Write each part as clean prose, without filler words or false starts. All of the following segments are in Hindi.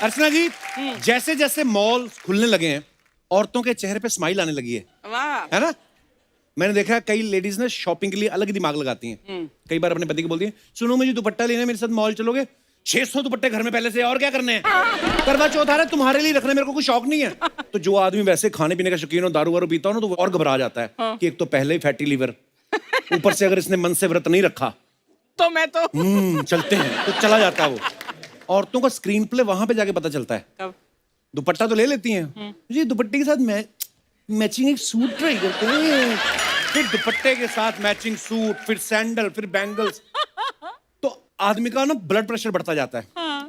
अर्चना जी, जैसे जैसे मॉल खुलने लगे हैं औरतों के चेहरे पे स्माइल आने लगी है। वाह। है ना? मैंने देखा है कई लेडीज ना शॉपिंग के लिए अलग ही दिमाग लगाती हैं। कई बार अपने पति को बोलती हैं, सुनो मुझे दुपट्टा लेना है, मेरे साथ मॉल चलोगे? 600 दुपट्टे घर में पहले से, और क्या करने हैं? करवा चौथ आ रहा है, तुम्हारे लिए रखना, मेरे को कोई शौक नहीं है। तो जो आदमी वैसे खाने पीने का शौकीन हो, दारू वारू पीता हो ना, तो वो और घबरा जाता है कि एक तो पहले ही फैटी लीवर, ऊपर से अगर इसने मन से व्रत नहीं रखा तो मैं तो चलते हैं, तो चला जाता है वो। औरतों का स्क्रीन प्ले वहां पे जाके पता चलता है। कब? दुपट्टा तो ले लेती हैं, जी दुपट्टे के साथ मैचिंग एक सूट ट्राई करते हैं, फिर दुपट्टे के साथ मैचिंग सूट, फिर सैंडल, फिर बैंगल्स। तो आदमी का ना ब्लड प्रेशर बढ़ता जाता है।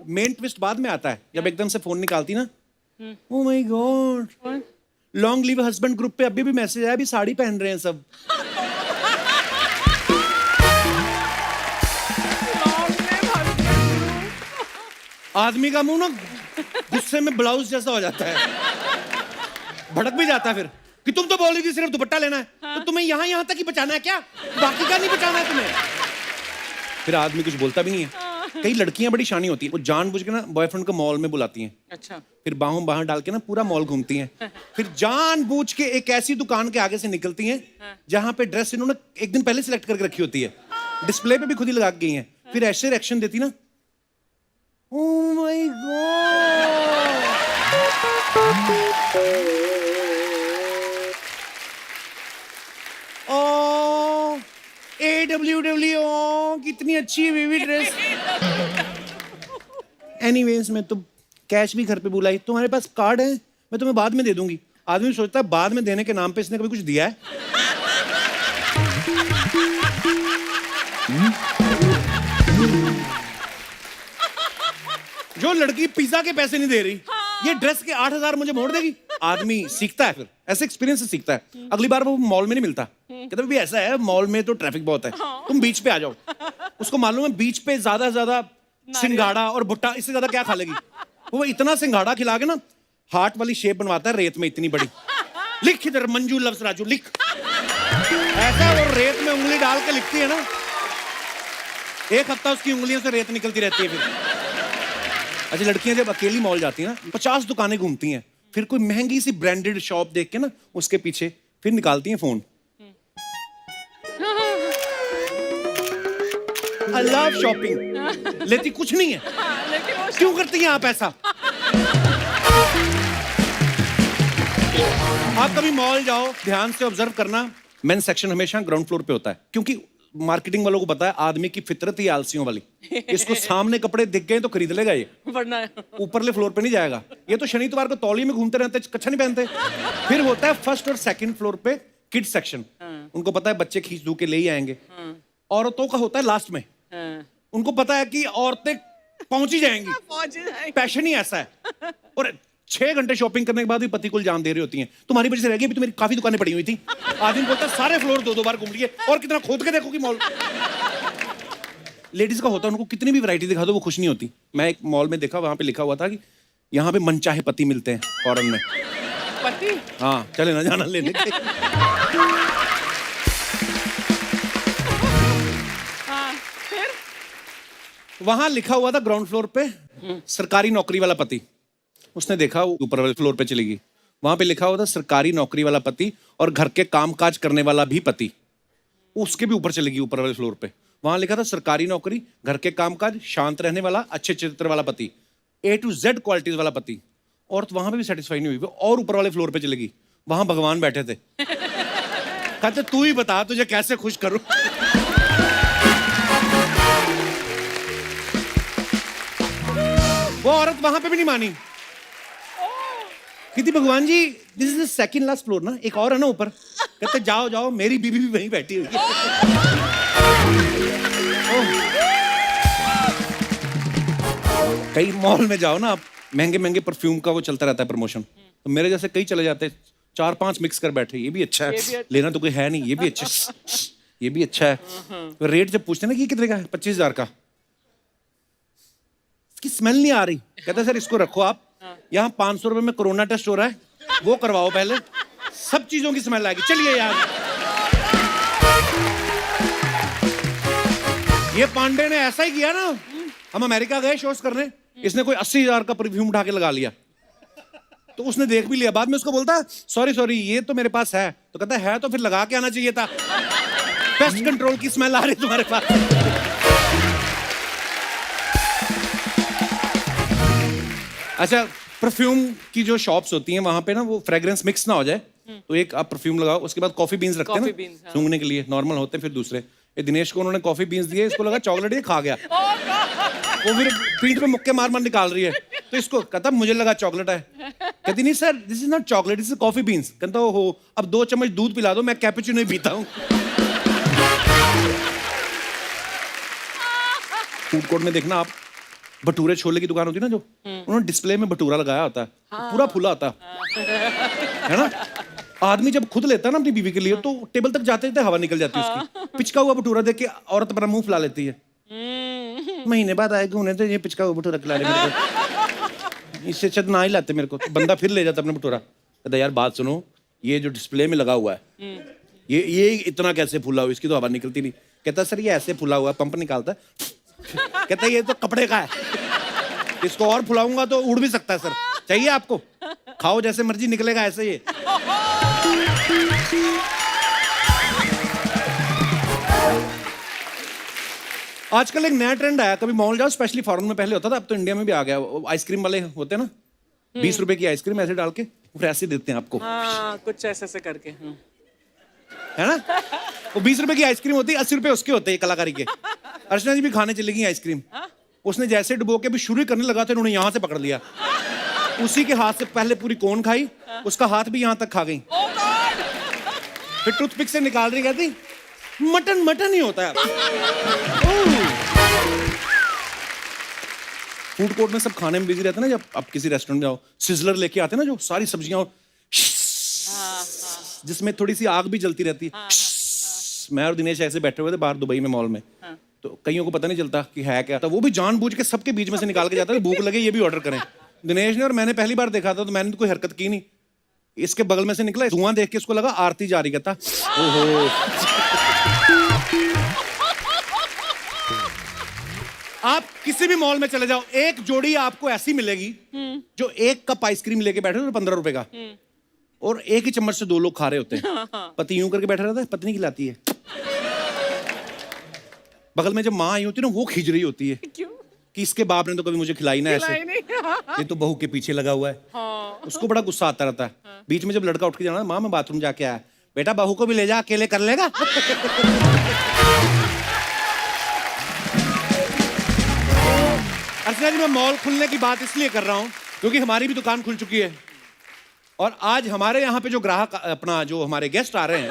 मेन ट्विस्ट बाद में आता है जब एकदम से फोन निकालती ना, oh my God, long live husband group पे अभी भी मैसेज आया, अभी साड़ी पहन रहे हैं सब। आदमी का मुंह ना गुस्से में ब्लाउज जैसा हो जाता है, भड़क भी जाता है फिर कि तुम तो बोल रही थी सिर्फ दुपट्टा लेना है, तो तुम्हें यहाँ तक ही बचाना है क्या? बाकी का नहीं बचाना है तुम्हें? फिर आदमी कुछ बोलता भी नहीं है। कई लड़कियां बड़ी शानी होती हैं, वो जानबूझ के ना बॉयफ्रेंड को मॉल में बुलाती हैं। अच्छा। फिर बाहों बाहर डाल के ना पूरा मॉल घूमती हैं। फिर जानबूझ के एक ऐसी दुकान के आगे से निकलती हैं जहां पे ड्रेस इन्होंने एक दिन पहले सिलेक्ट करके रखी होती है, डिस्प्ले पे भी खुद ही लगा के गई हैं। फिर ऐसे रिएक्शन देती ना, oh my god, oh AWW, कितनी अच्छी है बेबी ड्रेस। एनीवेज मैं तो कैश भी घर पे बुलाई, तुम्हारे पास कार्ड है, मैं तुम्हें बाद में दे दूंगी। आदमी सोचता है बाद में देने के नाम पे इसने कभी कुछ दिया है? जो लड़की पिज्जा के पैसे नहीं दे रही, ये ड्रेस के 8,000 मुझे मोड़ देगी। आदमी सीखता है, फिर ऐसे एक्सपीरियंस से सीखता है। अगली बार वो मॉल में नहीं मिलता, कहता भी ऐसा है मॉल में तो ट्रैफिक बहुत है, तुम बीच पे आ जाओ। उसको मालूम है बीच पे ज्यादा से ज्यादा सिंगाड़ा और भुट्टा, इससे ज्यादा क्या खा लेगी। वो इतना सिंगाड़ा खिला के ना हार्ट वाली शेप बनवाता है रेत में इतनी बड़ी। लिख इधर मंजू लफ्ज राजू लिख, ऐसा वो रेत में उंगली डाल के लिखती है ना, एक हफ्ता उसकी उंगलियों से रेत निकलती रहती है। फिर अच्छा, लड़कियां जब अकेली मॉल जाती हैं ना, 50 दुकानें घूमती हैं, फिर कोई महंगी सी ब्रांडेड शॉप देख के ना उसके पीछे फिर निकालती हैं फोन। आई लव शॉपिंग, लेती कुछ नहीं है, क्यों करती हैं आप ऐसा? आप कभी मॉल जाओ, ध्यान से ऑब्जर्व करना, मेन सेक्शन हमेशा ग्राउंड फ्लोर पे होता है, क्योंकि मार्केटिंग वालों को पता है आदमी की फितरत ही आलसियों वाली। इसको सामने कपड़े दिख गए तो खरीद लेगा ये, वरना ऊपरले फ्लोर पे नहीं जाएगा। ये तो शनि इतवार को तौलिए में घूमते रहते, कच्छा नहीं पहनते। फिर होता है फर्स्ट और सेकंड फ्लोर पे किड्स सेक्शन, उनको पता है बच्चे खींच धू के ले ही आएंगे। औरतों का होता है लास्ट में, उनको पता है कि औरतें पहुंच ही जाएंगी, पैशन ही ऐसा है। और 6 घंटे शॉपिंग करने के बाद भी पति को इल्जाम दे रही होती हैं, तुम्हारी वजह से रह गई, अभी तो मेरी काफी दुकानें पड़ी हुई थी। आदमी बोलता है सारे फ्लोर 2-2 बार घूम लिए, और कितना खोद के देखोगी मॉल। लेडीज का होता है, उनको कितनी भी वैरायटी दिखा दो वो खुश नहीं होती। मैं एक मॉल में देखा, वहां पे लिखा हुआ था कि यहाँ पे मनचाहे पति मिलते हैं फॉरेन में। पति? हाँ, चले ना जाना लेने के। फिर वहां लिखा हुआ था ग्राउंड फ्लोर पे सरकारी नौकरी वाला पति। उसने देखा, वो ऊपर वाले फ्लोर पे चली गई, वहां पे लिखा हुआ था सरकारी नौकरी वाला पति और घर के कामकाज करने वाला भी पति। उसके भी ऊपर चली गई, ऊपर वाले फ्लोर पे वहां लिखा था सरकारी नौकरी, घर के कामकाज, शांत रहने वाला, अच्छे चरित्र वाला पति, A to Z क्वालिटीज वाला पति। और तो वहां पे भी सेटिस्फाई नहीं हुई, और ऊपर वाले फ्लोर पे चली गई, वहां भगवान बैठे थे। कहते तू ही बता तुझे कैसे खुश करूं। वो औरत वहां पे भी नहीं मानी, कहती भगवान जी this is the second last floor ना, एक और है ना ऊपर। कहते जाओ जाओ, मेरी बीबी भी वहीं बैठी हुई है। कई मॉल में जाओ ना आप, महंगे महंगे परफ्यूम का वो चलता रहता है प्रमोशन, तो मेरे जैसे कई चले जाते हैं, 4-5 मिक्स कर बैठे, ये भी अच्छा है, लेना तो कोई है नहीं, ये भी अच्छा है, ये भी अच्छा है। तो रेट जब पूछते ना कि ये कितने का है, 25,000 का, इसकी स्मेल नहीं आ रही, कहते सर इसको रखो आप, यहाँ 500 रुपए में कोरोना टेस्ट हो रहा है, वो करवाओ पहले, सब चीजों की स्मेल आएगी, चलिए यार। ये पांडे ने ऐसा ही किया ना, हम अमेरिका गए शोज करने, इसने कोई 80,000 का परफ्यूम उठा के लगा लिया, तो उसने देख भी लिया, बाद में उसको बोलता सॉरी सॉरी ये तो मेरे पास है, तो कहता है तो फिर लगा के आना चाहिए था, पेस्ट कंट्रोल की स्मेल आ रही है तुम्हारे पास। अच्छा, परफ्यूम की जो शॉप्स होती हैं वहां पे ना वो फ्रेग्रेंस मिक्स ना हो जाए, तो एक आप परफ्यूम लगाओ, उसके बाद कॉफी बीन्स रखते हैं Coffee ना beans, हाँ। सूंघने के लिए, नॉर्मल होते हैं, फिर दूसरे। ये दिनेश को उन्होंने कॉफी बीन्स दिए, इसको लगा चॉकलेट, ये खा गया, वो फिर पीठ पे मुक्के मार मार निकाल रही है, तो इसको कहता मुझे लगा चॉकलेट है, कहती नहीं sir this is not chocolate, this is coffee beans. कहता हो अब 2 चम्मच दूध पिला दो, मैं कैपुचिनो ही पीता हूँ। फूड कोर्ट में देखना आप, भटूरे छोले की दुकान होती है ना जो, उन्होंने डिस्प्ले में भटूरा लगाया होता है, पूरा फुला होता है ना। आदमी जब खुद लेता है ना अपनी बीवी के लिए, तो टेबल तक जाते जाते हवा निकल जाती है उसकी। पिचका हुआ भटूरा देख के औरत अपना मुंह फुला लेती है, महीने बाद आएगा उन्हें तो ये पिचका हुआ भटूरा खिला रहे मेरे को, इससे अच्छा ना ही लाते मेरे को। तो बंदा फिर ले जाता अपना भटूरा, कहता यार बात सुनो, ये जो डिस्प्ले में लगा हुआ है ये इतना कैसे फुला हुआ, इसकी तो हवा निकलती नहीं। कहता सर ये ऐसे फुला हुआ, पंप निकालता है। कहता ये तो कपड़े का है, इसको और फुलाऊंगा तो उड़ भी सकता है सर, चाहिए आपको, खाओ जैसे मर्जी निकलेगा ऐसे ही। आजकल एक नया ट्रेंड आया, कभी मॉल जाओ, स्पेशली फॉरेन में पहले होता था, अब तो इंडिया में भी आ गया, आइसक्रीम वाले होते हैं ना, 20 रुपए की आइसक्रीम ऐसे डाल के फिर ऐसे देते हैं आपको, हाँ, कुछ ऐसे करके। है ना। वो 20 रुपए की आइसक्रीम होती है, 80 रुपए उसके होते हैं कलाकारी के। अर्चना जी भी खाने चली गई आइसक्रीम, उसने जैसे डुबो के भी शुरू करने लगा था, उन्होंने यहाँ से पकड़ लिया, उसी के हाथ से पहले पूरी कोन खाई, उसका हाथ भी यहाँ तक खा गई, फिर टूथपिक से निकाल रही, कहती मटन मटन ही होता है। फूड कोर्ट में सब खाने में बिजी रहते हैं ना, जब आप किसी रेस्टोरेंट में जाओ, सिजलर लेके आते हैं ना जो सारी सब्जियां, जिसमें थोड़ी सी आग भी जलती रहती है। मैं और दिनेश ऐसे बैठे हुए थे बाहर दुबई में मॉल में, तो कईयों को पता नहीं चलता कि है क्या, तो वो भी जानबूझ के सबके बीच में से निकाल के जाता है, भूख लगे ये भी ऑर्डर करें। दिनेश ने और मैंने पहली बार देखा था, तो मैंने तो कोई हरकत की नहीं, इसके बगल में से निकला, धुआं देख के उसको लगा आरती जारी करता। ओहो। आप किसी भी मॉल में चले जाओ, एक जोड़ी आपको ऐसी मिलेगी जो एक कप आइसक्रीम लेके बैठे हो 15 रुपए का, और एक ही चम्मच से 2 लोग खा रहे होते हैं। पति यूं करके बैठा रहता है, पत्नी खिलाती है, बगल में जब माँ आई होती है ना, वो खींच रही होती है कि इसके बाप ने तो कभी मुझे खिलाई ना ऐसे, ये तो बहू के पीछे लगा हुआ है। उसको बड़ा गुस्सा आता रहता है। बीच में जब लड़का उठ के जाना, माँ मैं बाथरूम जाके आया, बेटा बहू को भी ले जा, अकेले कर लेगा। अर्चना जी, मैं मॉल खुलने की बात इसलिए कर रहा हूं क्योंकि हमारी भी दुकान खुल चुकी है, और आज हमारे यहाँ पे जो ग्राहक, अपना जो हमारे गेस्ट आ रहे हैं,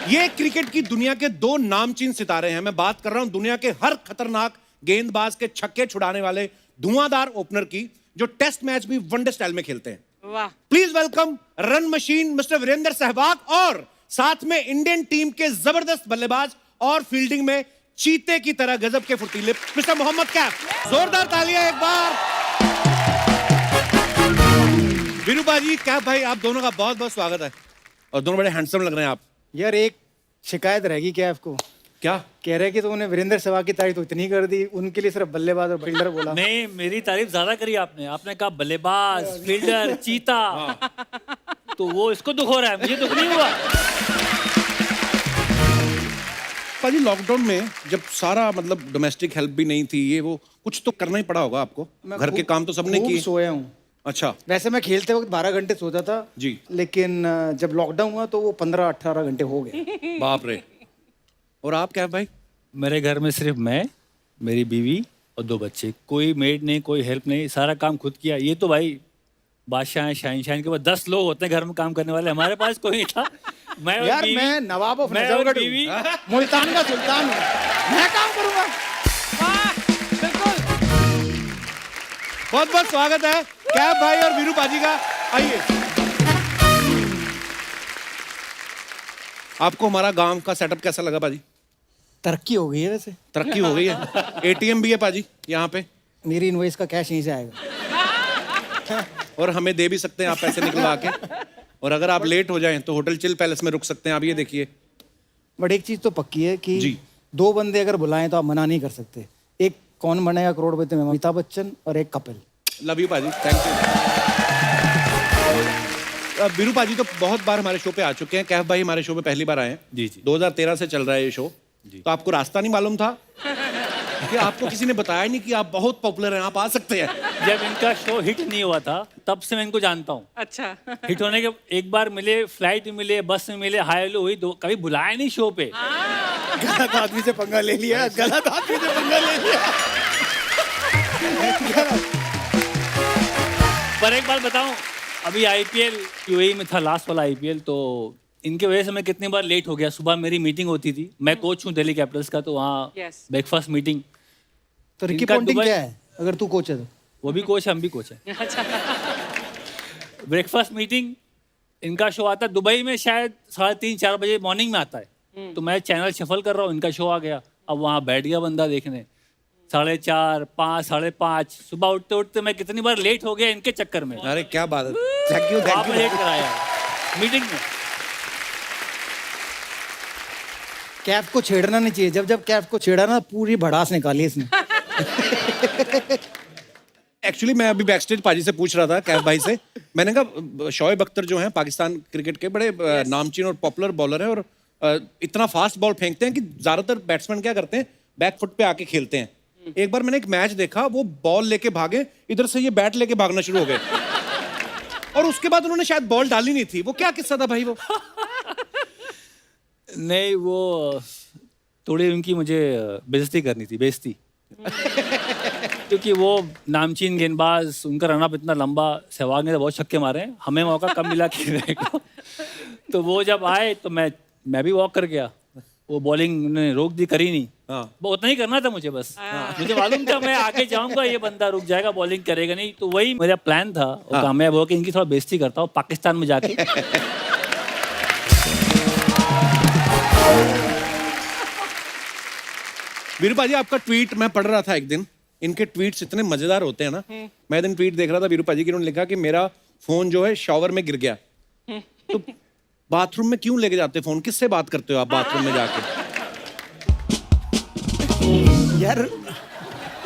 ये क्रिकेट की दुनिया के 2 नामचीन सितारे हैं। मैं बात कर रहा हूं दुनिया के हर खतरनाक गेंदबाज के छक्के छुड़ाने वाले धुआंधार ओपनर की, जो टेस्ट मैच भी वनडे स्टाइल में खेलते हैं। वाह। Please welcome run machine mister Virender Sehwag, और साथ में इंडियन टीम के जबरदस्त बल्लेबाज और फील्डिंग में चीते की तरह गजब के फुर्तीले मिस्टर मोहम्मद कैफ। जोरदार तालियां एक बार। वीरू भाई, कैफ भाई, आप दोनों का बहुत बहुत स्वागत है, और दोनों बड़े हैंडसम लग रहे हैं आप। यार एक शिकायत रहेगी क्या आपको? क्या कह रहे कि तो उन्हें वीरेंद्र सहवाग की तारीफ तो इतनी कर दी, उनके लिए सिर्फ बल्लेबाज और फील्डर बोला। नहीं, मेरी तारीफ ज्यादा करी आपने, आपने कहा बल्लेबाज, फील्डर, चीता, तो वो इसको दुख हो रहा है, मुझे दुख नहीं हुआ। पाजी, लॉकडाउन में जब सारा मतलब डोमेस्टिक हेल्प भी नहीं थी, ये वो कुछ तो करना ही पड़ा होगा आपको, घर के काम तो सबने खूब किए। सोया हूँ। अच्छा। वैसे मैं खेलते वक्त 12 घंटे सोता था जी, लेकिन जब लॉकडाउन हुआ तो वो 15-18 घंटे हो गए। बाप रे। और आप क्या भाई? मेरे घर में सिर्फ मैं, मेरी बीवी और 2 बच्चे, कोई मेड नहीं, कोई हेल्प नहीं, सारा काम खुद किया। ये तो भाई बादशाह हैं, शाहीन के बाद 10 लोग होते हैं घर में काम करने वाले, हमारे पास कोई नहीं था। मैं और यार बीवी, मैं नवाब ऑफ मैं और नजफगढ़ बीवी, हूँ, मुल्तान का सुल्तान हूँ, मैं काम करूंगा। बहुत बहुत स्वागत है कैफ भाई और वीरू बाजी का। आइए। आपको हमारा गांव का सेटअप कैसा लगा पाजी? तरक्की हो गई है वैसे। तरक्की हो गई है, एटीएम भी है पाजी यहाँ पे, मेरी इनवॉइस का कैश यहीं से आएगा, और हमें दे भी सकते हैं आप पैसे निकलवा के, और अगर आप लेट हो जाएं तो होटल चिल पैलेस में रुक सकते हैं आप। ये देखिए। बट एक चीज तो पक्की है कि जी। 2 बंदे अगर बुलाएं तो आप मना नहीं कर सकते। एक कौन बनेगा करोड़पति में अमिताभ बच्चन और एक कपिल। लव यू पाजी, थैंक यू। वीरू पाजी तो बहुत बार हमारे शो पे आ चुके हैं, कैफ भाई हमारे शो पे पहली बार आए हैं। जी, जी। 2013 से चल रहा है ये शो। तो आपको रास्ता नहीं मालूम था कि आपको किसी ने बताया नहीं कि आप बहुत पॉपुलर हैं, आप आ सकते हैं? जब इनका शो हिट नहीं हुआ था तब से मैं इनको जानता हूँ। अच्छा। हिट होने के एक बार मिले, फ्लाइट में मिले, बस में मिले, हाय हेलो हुई, कभी बुलाया नहीं शो पे। गलत आदमी से पंगा ले लिया, गलत आदमी से पंगा ले लिया। पर एक बात बताऊं, अभी आईपीएल यूएई में था, लास्ट वाला आईपीएल, तो इनके वजह से मैं कितनी बार लेट हो गया। सुबह मेरी मीटिंग होती थी, मैं कोच हूँ दिल्ली कैपिटल्स का, तो वहाँ Yes. Breakfast meeting. तो रिकी इनका पॉन्टिंग दुबई- क्या है अगर तू कोच है तो? वो भी कोच है, हम भी कोच है। ब्रेकफास्ट मीटिंग, इनका शो आता है दुबई में शायद 3:30-4 बजे मॉर्निंग में आता है। तो मैं चैनल शफल कर रहा हूँ, इनका शो आ गया। अब वहाँ बैठ गया बंदा देखने, 4:30, 5, 5:30 सुबह उठते उठते मैं कितनी बार लेट हो गया इनके चक्कर में। अरे क्या बात है, थैंक यू आप लेट कराया मीटिंग में। कैफ को छेड़ना नहीं चाहिए। जब जब कैफ को छेड़ा ना पूरी भड़ास निकाली इसने। एक्चुअली मैं अभी बैकस्टेज पाजी से पूछ रहा था, कैफ भाई से। मैंने कहा शोएब अख्तर जो हैं पाकिस्तान क्रिकेट के बड़े नामचीन और पॉपुलर बॉलर हैं, और इतना फास्ट बॉल फेंकते हैं कि ज्यादातर बैट्समैन क्या करते हैं, बैक फुट पे आके खेलते हैं। एक बार मैंने एक मैच देखा, वो बॉल लेके भागे, इधर से ये बैट लेके भागना शुरू हो गए, और उसके बाद उन्होंने शायद बॉल डाली नहीं थी। वो क्या किस्सा था भाई वो? नहीं, वो थोड़ी उनकी मुझे बेइज्जती करनी थी, बेइज्जती। क्योंकि वो नामचीन गेंदबाज, उनका रनअप इतना लंबा, सहवाग ने तो बहुत छक्के मारे हैं, हमें मौका कम मिला खेलने को। तो वो जब आए तो मैं भी वॉक कर गया। वो बॉलिंग ने रोक दी, करी नहीं। हाँ। वो उतना ही करना था मुझे बस। मुझे मालूम था मैं आगे जाऊंगा, ये बंदा रुक जाएगा, बॉलिंग करेगा नहीं। तो वही मेरा प्लान था, और कामयाब हो कि इनकी थोड़ा बेइज्जती करता हूँ पाकिस्तान में जाके। वीरू पाजी, आपका ट्वीट मैं पढ़ रहा था एक दिन। इनके ट्वीट्स इतने मजेदार होते हैं ना। मैं एक दिन ट्वीट देख रहा था वीरू पाजी की, उन्होंने लिखा कि मेरा फोन जो है शॉवर में गिर गया। तो बाथरूम में क्यों लेके जाते फोन? किससे बात करते हो आप बाथरूम में जाके? यार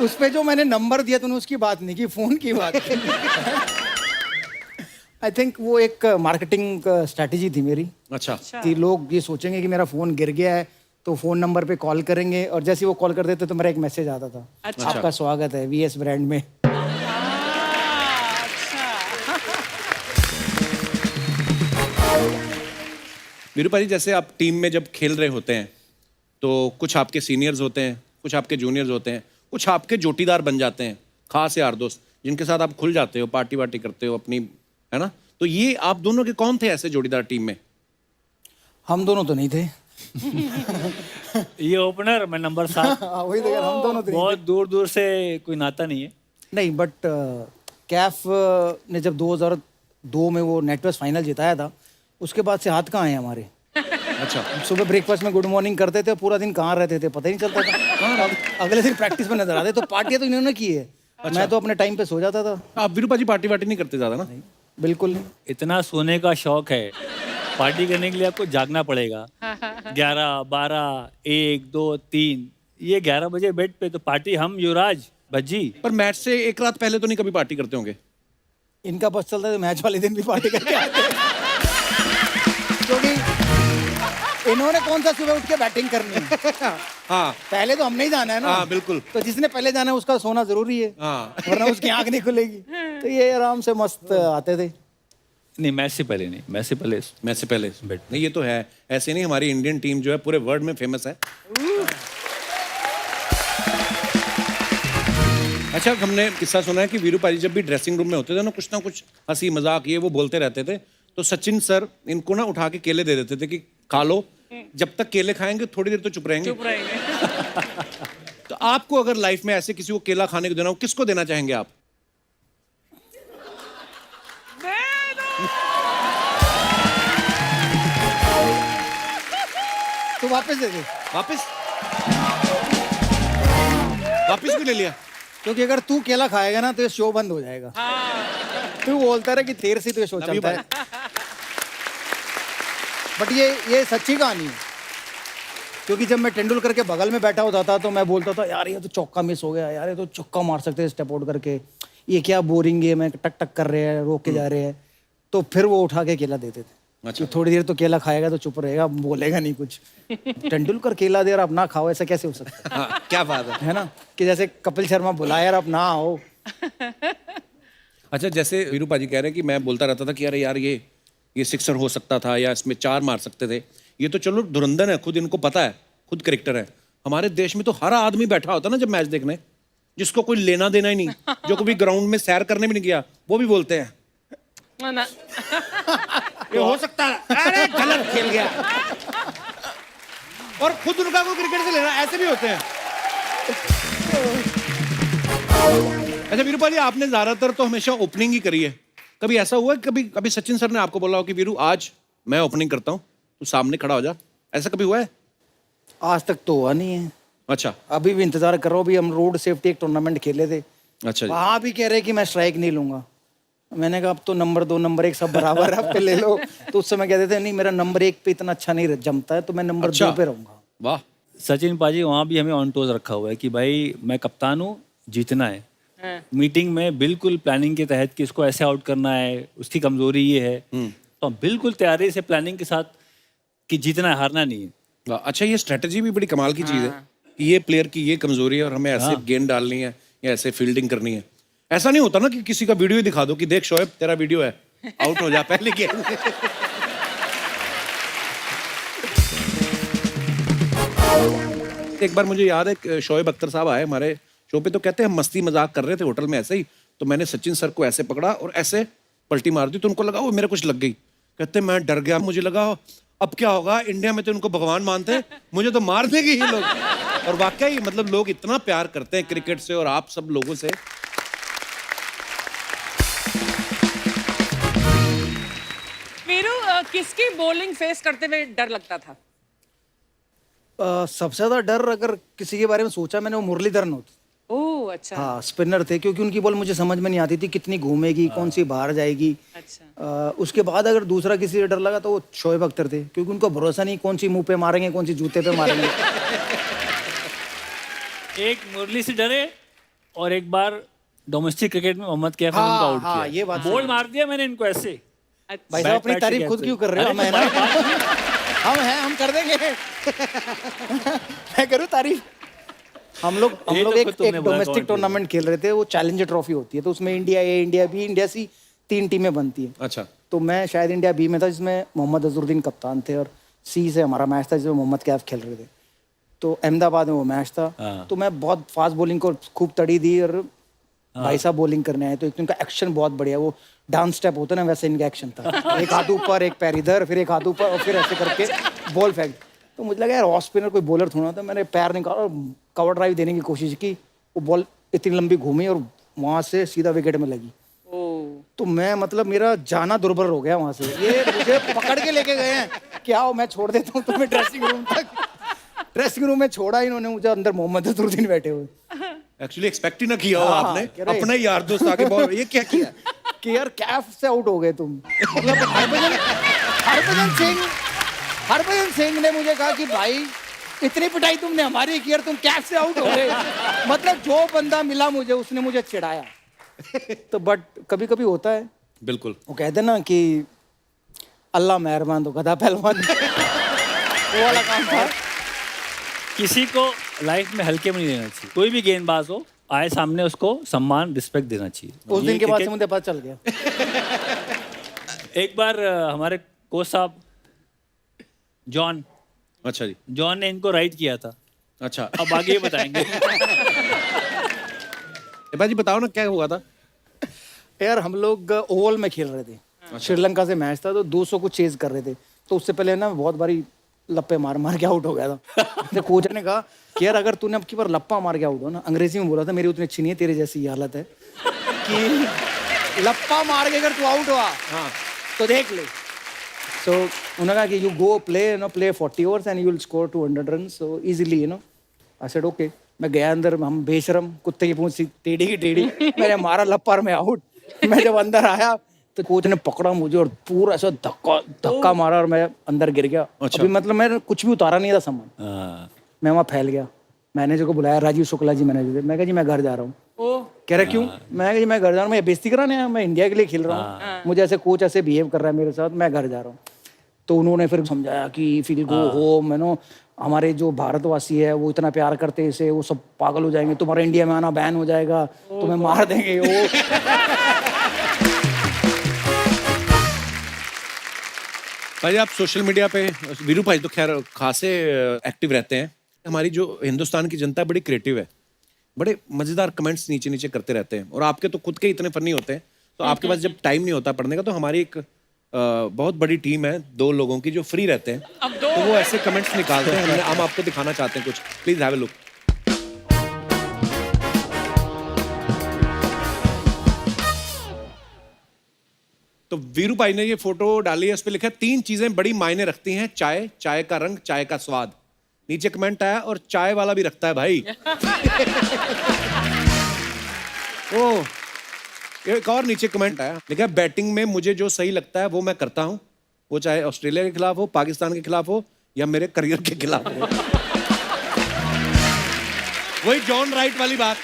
उस पे जो मैंने नंबर दिया तूने उसकी बात नहीं की, फोन की बात। आई थिंक वो एक मार्केटिंग स्ट्रैटेजी थी मेरी, अच्छा। कि लोग ये सोचेंगे कि मेरा फोन गिर गया है तो फोन नंबर पे कॉल करेंगे, और जैसे ही वो कॉल कर देते तो मेरा एक मैसेज आता था, अच्छा। आपका स्वागत है वीएस ब्रांड में। वीरू पाजी, जैसे आप टीम में जब खेल रहे होते हैं तो कुछ आपके सीनियर्स होते हैं, कुछ आपके जूनियर्स होते हैं, कुछ आपके जोटीदार बन जाते हैं, खास यार दोस्त जिनके साथ आप खुल जाते हो, पार्टी वार्टी करते हो अपनी, है ना? तो ये आप दोनों के कौन थे ऐसे जोड़ीदार टीम में? हम दोनों तो नहीं थे। ये ओपनर, मैं नंबर 7। वही तो यार, हम दोनों तो नहीं बहुत दूर दूर से कोई नाता नहीं है। नहीं, बट कैफ ने जब 2002 में वो नेटवर्स फाइनल जिताया था, उसके बाद से हाथ कहाँ आए हमारे। अच्छा। सुबह ब्रेकफास्ट में गुड मॉर्निंग करते थे, पूरा दिन कहाँ रहते थे पता ही नहीं चलता था। अगले दिन प्रैक्टिस में नजर आते। तो पार्टियां तो इन्होंने की है। मैं तो अपने टाइम पे सो जाता था। आप वीरू पाजी पार्टी वार्टी नहीं करते ज्यादा ना? बिल्कुल नहीं। इतना सोने का शौक है, पार्टी करने के लिए आपको जागना पड़ेगा। 11, 12, 1, 2, 3, ये 11 बजे बेड पे, तो पार्टी हम युवराज भज्जी। पर मैच से एक रात पहले तो नहीं कभी पार्टी करते होंगे? इनका बस चलता है तो मैच वाले दिन भी पार्टी करके आते हैं। क्योंकि इन्होंने कौन सा सुबह उठ के बैटिंग करनी है। हाँ पहले तो हमने ही जाना है ना। हाँ, बिल्कुल। तो जिसने पहले जाना है उसका सोना जरूरी है। हाँ। वरना उसकी आंख नहीं खुलेगी। तो ये आराम से मस्त आते थे। नहीं, मैच से पहले नहीं, मैच से पहले मैच से पहले नहीं, ये तो है। ऐसे नहीं, हमारी इंडियन टीम जो है पूरे वर्ल्ड में फेमस है। अच्छा, हमने किस्सा सुना है कि वीरू पाजी जब भी ड्रेसिंग रूम में होते थे ना कुछ हंसी मजाक ये वो बोलते रहते थे, तो सचिन सर इनको ना उठा के केले दे देते थे कि खा लो, जब तक केले खाएंगे थोड़ी देर तो चुप रहेंगे। चुप रहेंगे। तो आपको अगर लाइफ में ऐसे किसी को केला खाने को देना हो, किसको देना चाहेंगे आप? तो वापस दे दे। वापस क्यों ले लिया? क्योंकि अगर तू केला खाएगा ना तो ये शो बंद हो जाएगा। तू बोलता रहा कि देर से तो ये शो चलता है। बट ये सच्ची कहानी है। क्योंकि जब मैं तेंदुलकर के बगल में बैठा होता था तो मैं बोलता था यार ये तो चौका मिस हो गया, यार ये तो चौका मार सकते हैं स्टेप आउट करके, ये क्या बोरिंग गेम है, टक टक कर रहे हैं, रोक के जा रहे हैं। तो फिर वो उठा के केला देते थे। अच्छा। कि थोड़ी देर तो केला खाएगा तो चुप रहेगा, बोलेगा नहीं कुछ। तेंदुलकर केला दे और आप ना खाओ, ऐसा कैसे हो सकता हाँ, क्या बात है। है ना? कि जैसे कपिल शर्मा बुलाए यार आप ना आओ। अच्छा, जैसे वीरू पाजी कह रहे हैं कि मैं बोलता रहता था कि अरे यार ये सिक्सर हो सकता था या इसमें 4 मार सकते थे। ये तो चलो धुरंधर है, खुद इनको पता है, खुद करेक्टर है। हमारे देश में तो हर आदमी बैठा होता ना जब मैच देखने, जिसको कोई लेना देना ही नहीं, जो कभी ग्राउंड में सैर करने भी नहीं गया, वो भी बोलते हैं ना ये हो सकता है, अरे गलत खेल गया। और खुद उनका कोई क्रिकेट से लेना, ऐसे भी होते हैं। अच्छा वीरू पाजी, आपने ज्यादातर तो हमेशा ओपनिंग ही करी है। कभी ऐसा हुआ कि कभी सचिन सर ने आपको बोला हो कि वीरू आज मैं ओपनिंग करता हूँ, तू सामने खड़ा हो जा, ऐसा कभी हुआ है? आज तक तो हुआ नहीं है। अच्छा अभी भी इंतजार कर रहा हूँ। अभी हम रोड सेफ्टी एक टूर्नामेंट खेले थे, अच्छा जी। वहां भी कह रहे कि मैं स्ट्राइक नहीं लूंगा। मैंने कहा अब तो नंबर 2 नंबर 1 सब बराबर है, आप पे ले लो। तो उस समय कहते थे नहीं मेरा नंबर 1 पे इतना अच्छा नहीं जमता है, तो मैं नंबर 2 पे रहूंगा। वाह। सचिन पाजी वहाँ भी हमें ऑन टोज रखा हुआ है कि भाई मैं कप्तान हूँ, जीतना है। मीटिंग में बिल्कुल प्लानिंग के तहत कि इसको ऐसे आउट करना है, उसकी कमजोरी ये है, तो हम बिल्कुल तैयारी से प्लानिंग के साथ कि जीतना है, हारना नहीं है। वाह, अच्छा ये स्ट्रेटजी भी बड़ी कमाल की चीज है कि ये प्लेयर की ये कमजोरी है और हमें ऐसे गेंद डालनी है या ऐसे फील्डिंग करनी है। ऐसा नहीं होता ना कि किसी का वीडियो दिखा दो कि देख शोएब तेरा वीडियो है, आउट हो जा पहले गेंद। एक बार मुझे याद है शोएब अख्तर साहब आए हमारे शो पे, तो कहते हैं हम मस्ती मजाक कर रहे थे होटल में ऐसे ही, तो मैंने सचिन सर को ऐसे पकड़ा और ऐसे पलटी मार दी, तो उनको लगा वो मेरे कुछ लग गई। कहते मैं डर गया, मुझे लगा अब क्या होगा, इंडिया में तो उनको भगवान मानते हैं, मुझे तो मार देंगे ये लोग। और वाकई मतलब लोग इतना प्यार करते हैं क्रिकेट से और आप सब लोगों से। वीरू, किसकी बॉलिंग फेस करते हुए डर लगता था? सबसे ज्यादा डर अगर किसी के बारे में सोचा मैंने, वो मुरलीधरन होते। ओह अच्छा। हाँ, स्पिनर थे, क्योंकि उनकी बॉल मुझे समझ में नहीं आती थी कितनी घूमेगी, कौन सी बाहर जाएगी। अच्छा। उसके बाद अगर दूसरा किसी से डर लगा तो वो शोएब अख्तर थे, क्योंकि उनको भरोसा नहीं कौन सी मुंह पे मारेंगे, कौन सी जूते पे मारेंगे। एक मुरली से डरे और एक बार डोमेस्टिक क्रिकेट में मोहम्मद कैफ ने हाँ, उनको आउट हाँ, किया। ये बात बॉल मार दिया मैंने इनको ऐसे। भाई साहब अपनी बैट तारीफ से खुद कहते। क्यों कर रहे हो? हम है ना, हम हैं, हम कर देंगे। मैं करूँ तारीफ? हम लोग ये तो एक खुद तुमने बोला डोमेस्टिक कौन टूर्नामेंट खेल रहे थे, वो चैलेंजर ट्रॉफी होती है, तो उसमें इंडिया ए, इंडिया बी, इंडिया सी 3 टीमें बनती है। अच्छा। तो मैं शायद इंडिया बी में था, जिसमें मोहम्मद अजहरुद्दीन कप्तान थे, और सी से हमारा मैच था जिसमें मोहम्मद कैफ खेल रहे थे। तो अहमदाबाद में वो मैच था। तो मैं बहुत फास्ट बॉलिंग को खूब तड़ी दी, और भाई साहब बॉलिंग करने आए, तो एक तो इनका एक्शन बहुत बढ़िया, वो डांस स्टेप होता है ना, वैसे इनका एक्शन था। एक हाथ ऊपर, एक पैर इधर, फिर एक हाथ ऊपर, और फिर ऐसे करके बॉल फेंक। तो मुझे लगा यार ऑफ स्पिनर कोई बॉलर थोड़ा था। मैंने पैर निकाला और कवर ड्राइव देने की कोशिश की, वो बॉल इतनी लंबी घूमी और वहां से सीधा विकेट में लगी। तो मैं मतलब मेरा जाना दुर्बर हो गया वहां से। ये मुझे पकड़ के लेके गए हैं कि आओ मैं छोड़ देता हूँ तुम्हें ड्रेसिंग रूम तक। ड्रेसिंग रूम में छोड़ा इन्होंने मुझे, अंदर मोहम्मद अजहरुद्दीन बैठे हुए। एक्चुअली एक्सपेक्ट ही ना किया हो हाँ, आपने, कह रहे- अपना ही यार दोस्त आके बॉल, ये क्या किया? कि यार कैफ से आउट हो गए तुम। मतलब हरभजन सिंह ने मुझे कहा कि भाई इतनी पिटाई तुमने हमारी की, यार तुम कैफ से आउट हो गए। मतलब जो बंदा मिला मुझे, उसने मुझे चिढ़ाया। तो बट कभी कभी होता है, बिल्कुल। वो कहते ना कि अल्लाह मेहरबान तो गधा पहलवान। वो वाला काम था। किसी को लाइफ में हल्के में नहीं लेना चाहिए। कोई भी गेंदबाज हो, आए सामने उसको सम्मान रिस्पेक्ट देना चाहिए। उस ये दिन के बाद से क्रिकेट- मुझे पता चल गया। एक बार हमारे कोच साहब जॉन अच्छा जी। ने इनको राइट किया था। अच्छा अब आगे ये बताएंगे। भाजी बताओ ना क्या हुआ था? यार हम लोग ओवल में खेल रहे थे, श्रीलंका से मैच था, तो 200 को चेज कर रहे थे। तो उससे पहले ना बहुत बारी लप्पे मार मार के आउट हो गया था। तो कोच ने कहा कि यार अगर तूने अब की बार लप्पा मार के आउट हो ना, अंग्रेजी में बोला था, मेरी उतनी अच्छी नहीं है, तेरे जैसी ये हालत है, कि लप्पा मार के अगर तू आउट हुआ तो देख ले। सो उन्होंने कहा कि you go play 40 overs and you will score 200 run so easily, I said okay. मैं गया अंदर, हम बेशरम कुत्ते की पूंछ टेढ़ी की टेढ़ी, मैंने मारा लप्पा और मैं आउट। मैं जब अंदर आया तो कोच ने पकड़ा मुझे और पूरा ऐसा धक्का मारा और मैं अंदर गिर गया। अच्छा। अभी मतलब मैं कुछ भी उतारा नहीं था सामान, हाँ। मैं वहाँ फैल गया। मैनेजर को बुलाया, राजीव शुक्ला जी मैनेजर थे। मैं कहा जी मैं घर जा रहा हूँ। ओ कह रहा क्यों? मैं कहा जी मैं घर जा रहा हूँ, मैं बेइज्जती कराने आया, मैं इंडिया के लिए खेल रहा हूँ, मुझे ऐसे कोच ऐसे बिहेव कर रहा है मेरे साथ, मैं घर जा रहा हूँ। तो उन्होंने फिर समझाया कि फिर गो होम, यू नो, हमारे जो भारतवासी है वो इतना प्यार करते हैं इसे, वो सब पागल हो जाएंगे, तुम्हारा इंडिया में आना बैन हो जाएगा, तुम्हें मार देंगे वो। भाई आप सोशल मीडिया पे, वीरू भाई तो खैर खासे एक्टिव रहते हैं। हमारी जो हिंदुस्तान की जनता है बड़ी क्रिएटिव है, बड़े मजेदार कमेंट्स नीचे नीचे करते रहते हैं, और आपके तो खुद के इतने फनी होते हैं, तो आपके पास जब टाइम नहीं होता पढ़ने का, तो हमारी एक बहुत बड़ी टीम है 2 लोगों की जो फ्री रहते हैं, अब 2 तो वो ऐसे कमेंट्स निकालते हैं। हम आपको दिखाना चाहते हैं कुछ, प्लीज हैव अ लुक। तो वीरू भाई ने ये फोटो डाली है, उस पर लिखा है 3 चीजें बड़ी मायने रखती हैं, चाय, चाय का रंग, चाय का स्वाद। नीचे कमेंट आया, और चाय वाला भी रखता है भाई। ओ, एक और नीचे कमेंट आया, लिखा है बैटिंग में मुझे जो सही लगता है वो मैं करता हूं, वो चाहे ऑस्ट्रेलिया के खिलाफ हो, पाकिस्तान के खिलाफ हो, या मेरे करियर के खिलाफ हो। वही जॉन राइट वाली बात,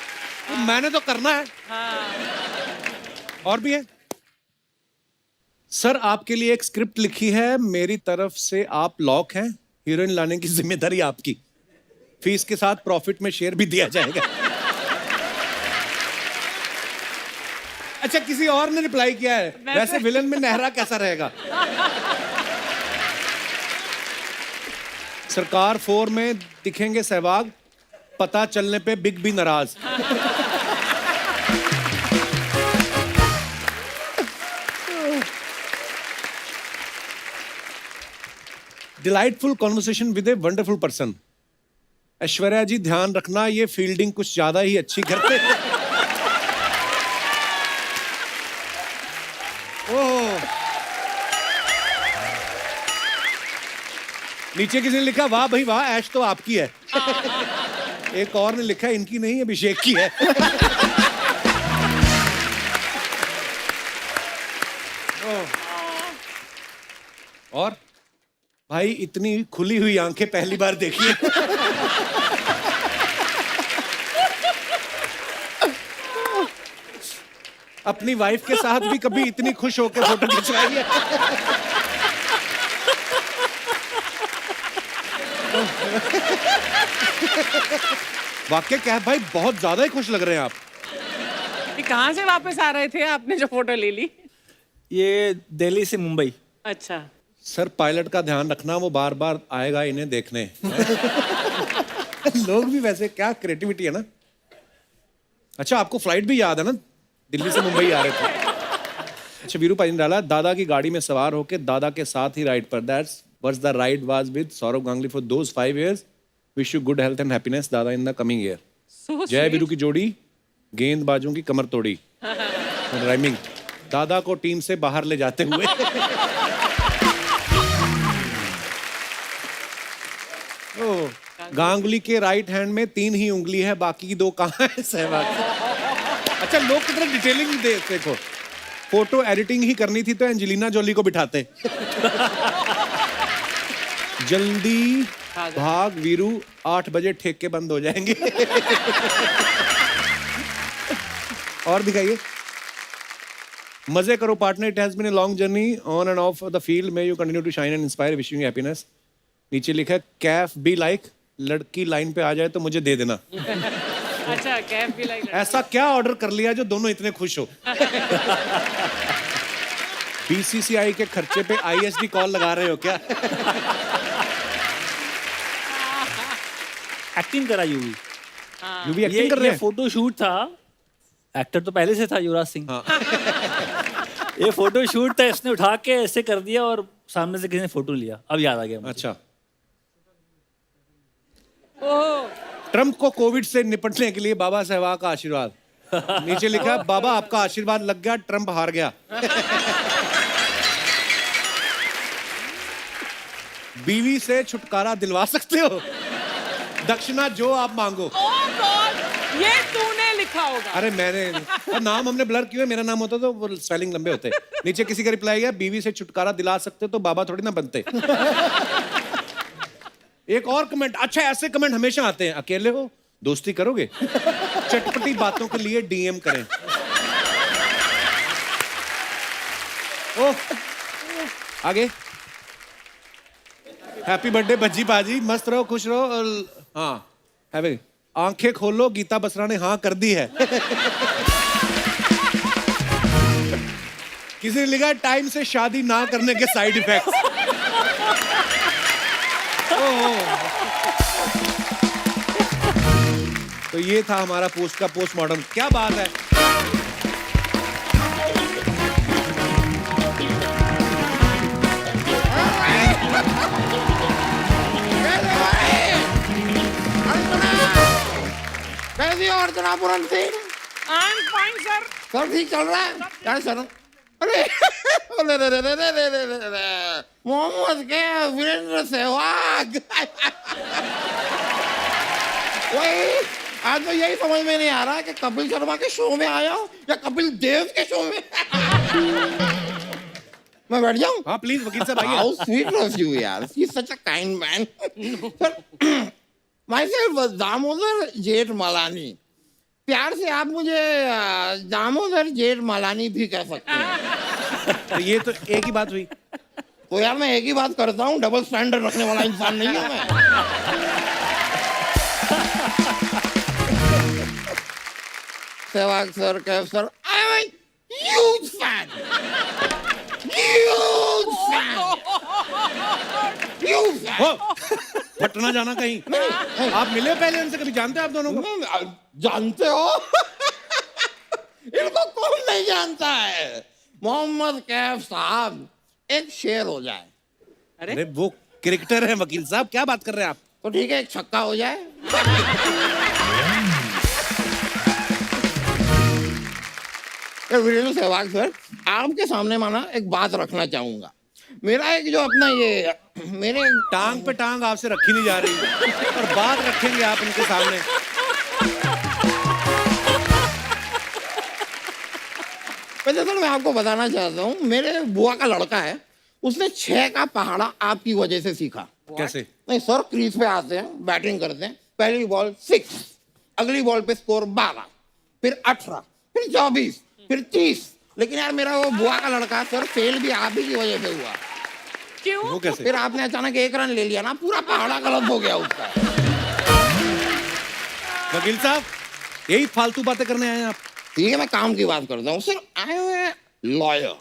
तो मैंने तो करना है। और भी है, सर आपके लिए एक स्क्रिप्ट लिखी है, मेरी तरफ से आप लॉक हैं, हीरोइन लाने की जिम्मेदारी आपकी, फीस के साथ प्रॉफिट में शेयर भी दिया जाएगा। अच्छा, किसी और ने रिप्लाई किया है, वैसे विलन में नेहरा कैसा रहेगा? सरकार 4 में दिखेंगे सहवाग, पता चलने पे बिग बी नाराज। Delightful conversation with a wonderful person. Aishwarya ji ध्यान रखना, ये फील्डिंग कुछ ज्यादा ही अच्छी करते हैं। ओह, नीचे किसी ने लिखा वाह भाई वाह, ऐश तो आपकी है। एक और ने लिखा इनकी नहीं अभिषेक की है। और भाई इतनी खुली हुई आंखें पहली बार देखी है। अपनी वाइफ के साथ भी कभी इतनी खुश होकर फोटो खिंचवाई है? वाकई क्या है भाई, बहुत ज्यादा ही खुश लग रहे हैं आप। ये कहाँ से वापस आ रहे थे आपने जो फोटो ले ली? ये दिल्ली से मुंबई। अच्छा, सर पायलट का ध्यान रखना, वो बार बार आएगा इन्हें देखने। लोग भी वैसे क्या क्रिएटिविटी है ना। अच्छा, आपको फ्लाइट भी याद है ना, दिल्ली से मुंबई आ रहे थे। अच्छा, वीरू भाई ने डाला, दादा की गाड़ी में सवार होके दादा के साथ ही राइड पर, that's what's the ride was with Sourav Ganguly for those 5 years, wish you good health and happiness Dada in the coming year. so जय वीरू की जोड़ी गेंदबाजों की कमर तोड़ी। राइमिंग, दादा को टीम से बाहर ले जाते हुए। ओह, गांगुली के राइट हैंड में 3 ही उंगली है, बाकी की 2 कहाँ है? सहवाग। अच्छा, लोग कितना डिटेलिंग देखो, फोटो एडिटिंग ही करनी थी तो एंजेलिना जोली को बिठाते। जल्दी भाग वीरू, 8 बजे ठेके बंद हो जाएंगे। और दिखाइए, मजे करो partner, it has been a long journey on and off the field, may you continue to shine and inspire, wishing you happiness. नीचे लिखा है कैफ बी लाइक, लड़की लाइन पे आ जाए तो मुझे दे देना। अच्छा, कैफ भी लाइक। ऐसा क्या ऑर्डर कर लिया जो दोनों इतने खुश हो? बीसीसीआई के खर्चे पे आईएसडी कॉल लगा रहे हो क्या? एक्टिंग करा यूवी। यू भी एक्टिंग कर रहे हैं? फोटो शूट था, एक्टर तो पहले से था युवराज सिंह। ये फोटो शूट था, इसने उठा के ऐसे कर दिया और सामने से किसी ने फोटो लिया, अब याद आ गया मुझे। अच्छा, ओह, ट्रम्प को कोविड से निपटने के लिए बाबा सहवाग का आशीर्वाद। नीचे लिखा है, बाबा आपका आशीर्वाद लग गया, ट्रम्प हार गया। बीवी से छुटकारा दिलवा सकते हो, दक्षिणा जो आप मांगो। ओह गॉड, ये तूने लिखा लिखा होगा। अरे मैंने नाम हमने ब्लर किया है, मेरा नाम होता तो वो स्पेलिंग लंबे होते। नीचे किसी का रिप्लाई गया, बीवी से छुटकारा दिला सकते तो बाबा थोड़ी ना बनते। एक और कमेंट, अच्छा ऐसे कमेंट हमेशा आते हैं, अकेले हो दोस्ती करोगे, चटपटी बातों के लिए डीएम करें। ओह आगे, हैप्पी बर्थडे भज्जी बाजी, मस्त रहो खुश रहो। हाँ है, आंखें खोलो, गीता बसरा ने हाँ कर दी है। किसी ने लिखा है टाइम से शादी ना करने के साइड इफेक्ट्स। तो ये था हमारा पोस्ट का पोस्टमार्टम। क्या बात है। कैसी और जनाब Puran Singh? I am fine sir. सब ठीक चल रहा है यार सर? अरे मोहम्मद के वीरेंद्र सहवाग। वही आज तो यही समझ में नहीं आ रहा कि कपिल शर्मा के शो में आया हूँ या कपिल देव के शो में। मैं बैठ जाऊँ? हाँ प्लीज वकील साहब आइए। How sweet of you, यार। He's such a kind man. Sir, myself Damodar जेठ मलानी। प्यार से आप मुझे दामोदर जेठ मलानी भी कह सकते हैं। तो ये तो एक ही बात हुई। तो यार मैं एक ही बात करता हूँ, डबल स्टैंडर्ड रखने वाला इंसान नहीं हूँ मैं। Sehwag sir, Kaif sir, I am huge fan. Huge fan. Huge fan. हो फटना जाना कहीं। आप मिले हो पहले उनसे, कभी जानते हो आप दोनों को? जानते हो? इनको कौन नहीं जानता है? मोहम्मद कैफ साहब, एक शेर हो जाए। अरे वो क्रिकेटर है वकील साहब, क्या बात कर रहे हैं आप? तो ठीक है, एक छक्का हो जाए। वीरेंद्र सहवाग सर, आपके सामने माना एक बात रखना चाहूंगा। मेरा एक जो अपना ये मेरे टांग पे टांग आपसे रखी नहीं जा रही और बात रखेंगे आप उनके सामने। वैसे सर मैं आपको बताना चाहता हूँ, मेरे बुआ का लड़का है, उसने 6 का पहाड़ा आपकी वजह से सीखा। कैसे? नहीं सर, क्रीज पे आते हैं, बैटिंग करते हैं, पहली बॉल 6, अगली बॉल पे स्कोर 12, फिर 18, फिर 24, फिर 30। लेकिन यार मेरा वो बुआ का लड़का सर फेल भी आप ही की वजह से हुआ। क्यों? वो कैसे? फिर आपने अचानक 1 रन ले लिया ना, पूरा पहाड़ा गलत हो गया उसका। वकील साहब यही फालतू बातें करने आए हैं आप? ठीक है, मैं काम की बात करता हूँ सर। आई एम लॉयर,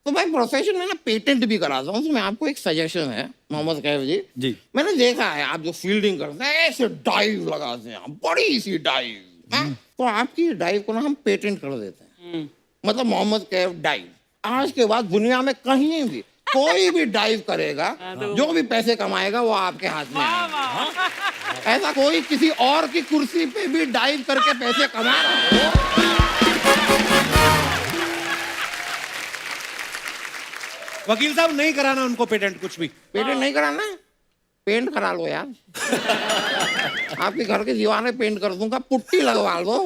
तो मैं प्रोफेशन में ना पेटेंट भी कराता हूँ। तो मैं आपको एक सजेशन है मोहम्मद कैफ जी, मैंने देखा है आप जो फील्डिंग करते हैं ऐसे डाइव लगाते हैं, बड़ी सी डाइव। तो आपकी डाइव को ना हम पेटेंट कर देते हैं, मतलब मोहम्मद कैफ डाइव। आज के बाद दुनिया में कहीं भी कोई भी डाइव करेगा, जो भी पैसे कमाएगा वो आपके हाथ में आएगा। ऐसा कोई किसी और की कुर्सी पे भी डाइव करके पैसे कमा रहा हो। वकील साहब नहीं कराना उनको पेटेंट, कुछ भी पेटेंट नहीं कराना है? पेंट करा लो यार। आपके घर की दीवारें पेंट कर दूंगा, पुट्टी लगवा लो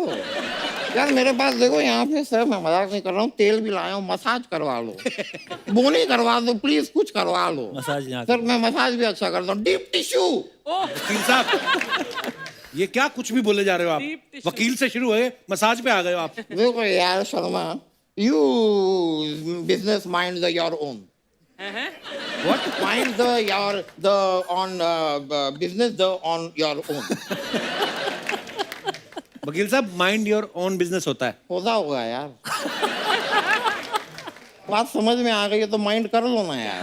यार। मेरे पास देखो यहाँ पे सर, मैं मजाक नहीं कर रहा हूँ, तेल भी लाया हूँ, मसाज करवा लो, बोनी करवा दो प्लीज, कुछ करवा लो। मसाज यहाँ सर मैं मसाज भी अच्छा करता हूँ, डीप टिश्यू। वकील साहब ये क्या कुछ भी बोले जा रहे हो आप? वकील से शुरू हुए मसाज पे आ गए हो आप। देखो यार Sharma, you business mind your own. What? Mind the on business the on your own. वकील साहब माइंड योर ओन बिजनेस होता है। होता होगा यार। बात समझ में आ गई है तो माइंड कर लो ना यार।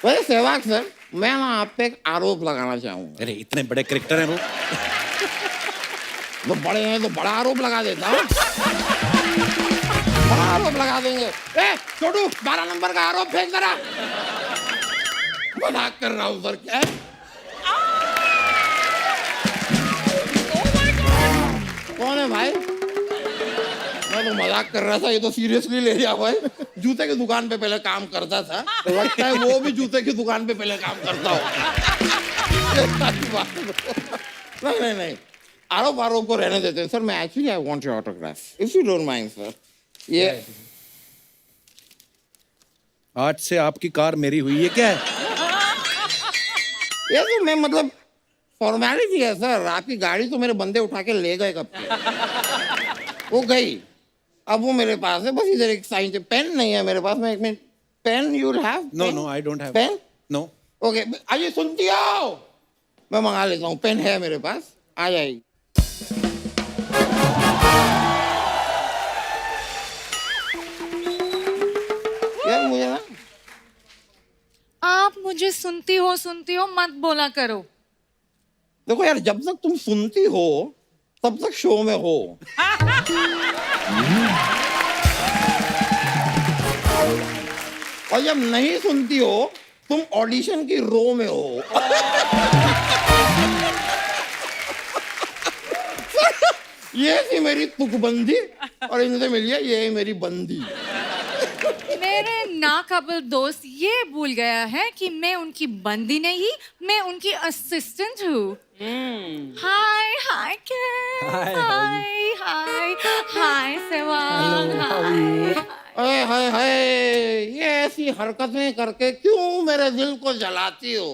वैसे सहवाग सर, मैं ना आप पे एक आरोप लगाना चाहूंगा। अरे इतने बड़े क्रिकेटर हैं वो। वो बड़े हैं तो बड़ा आरोप लगा देता हूँ। बड़ा आरोप लगा देंगे। ए छोटू, 12 नंबर का आरोप फेंक जरा। मजाक कर रहा हूँ सर। क्या कौन है भाई? मैं तो तो मजाक कर रहा था, ये तो सीरियसली ले लिया भाई। जूते की दुकान पे पहले काम करता था, तो लगता है वो भी जूते की दुकान पे पहले काम करता हो। नहीं नहीं नहीं, आरोप आरोप को रहने देते हैं सर। मैं actually I want your autograph if you don't mind sir. ये आज से आपकी कार मेरी हुई है क्या है? ये तो मैं मतलब फॉर्मेलिटी है सर। आपकी गाड़ी तो मेरे बंदे उठा के ले गए कब के। वो गई, अब वो मेरे पास है, बस इधर एक साइन चाहिए। पेन नहीं है मेरे पास, मैं एक minute. Pen you have? No no, I don't have pen. No. Okay, आइए सुनती आओ, मैं मंगा लेता हूँ। पेन है मेरे पास, आ जाएगी। यार मुझे ना, आप मुझे सुनती हो मत बोला करो। देखो यार, जब तक तुम सुनती हो तब तक शो में हो। और जब नहीं सुनती हो तुम ऑडिशन की रो में हो। ये थी मेरी तुकबंदी और इनसे मिली है ये मेरी बंदी। मेरे नाकाबिल दोस्त ये भूल गया है कि मैं उनकी बंदी नहीं, मैं उनकी असिस्टेंट हूँ। हाय हाय हाय हाय हाय सेवाग हाय। हाय हाय हाय, ये ऐसी हरकतें करके क्यों मेरे दिल को जलाती हो?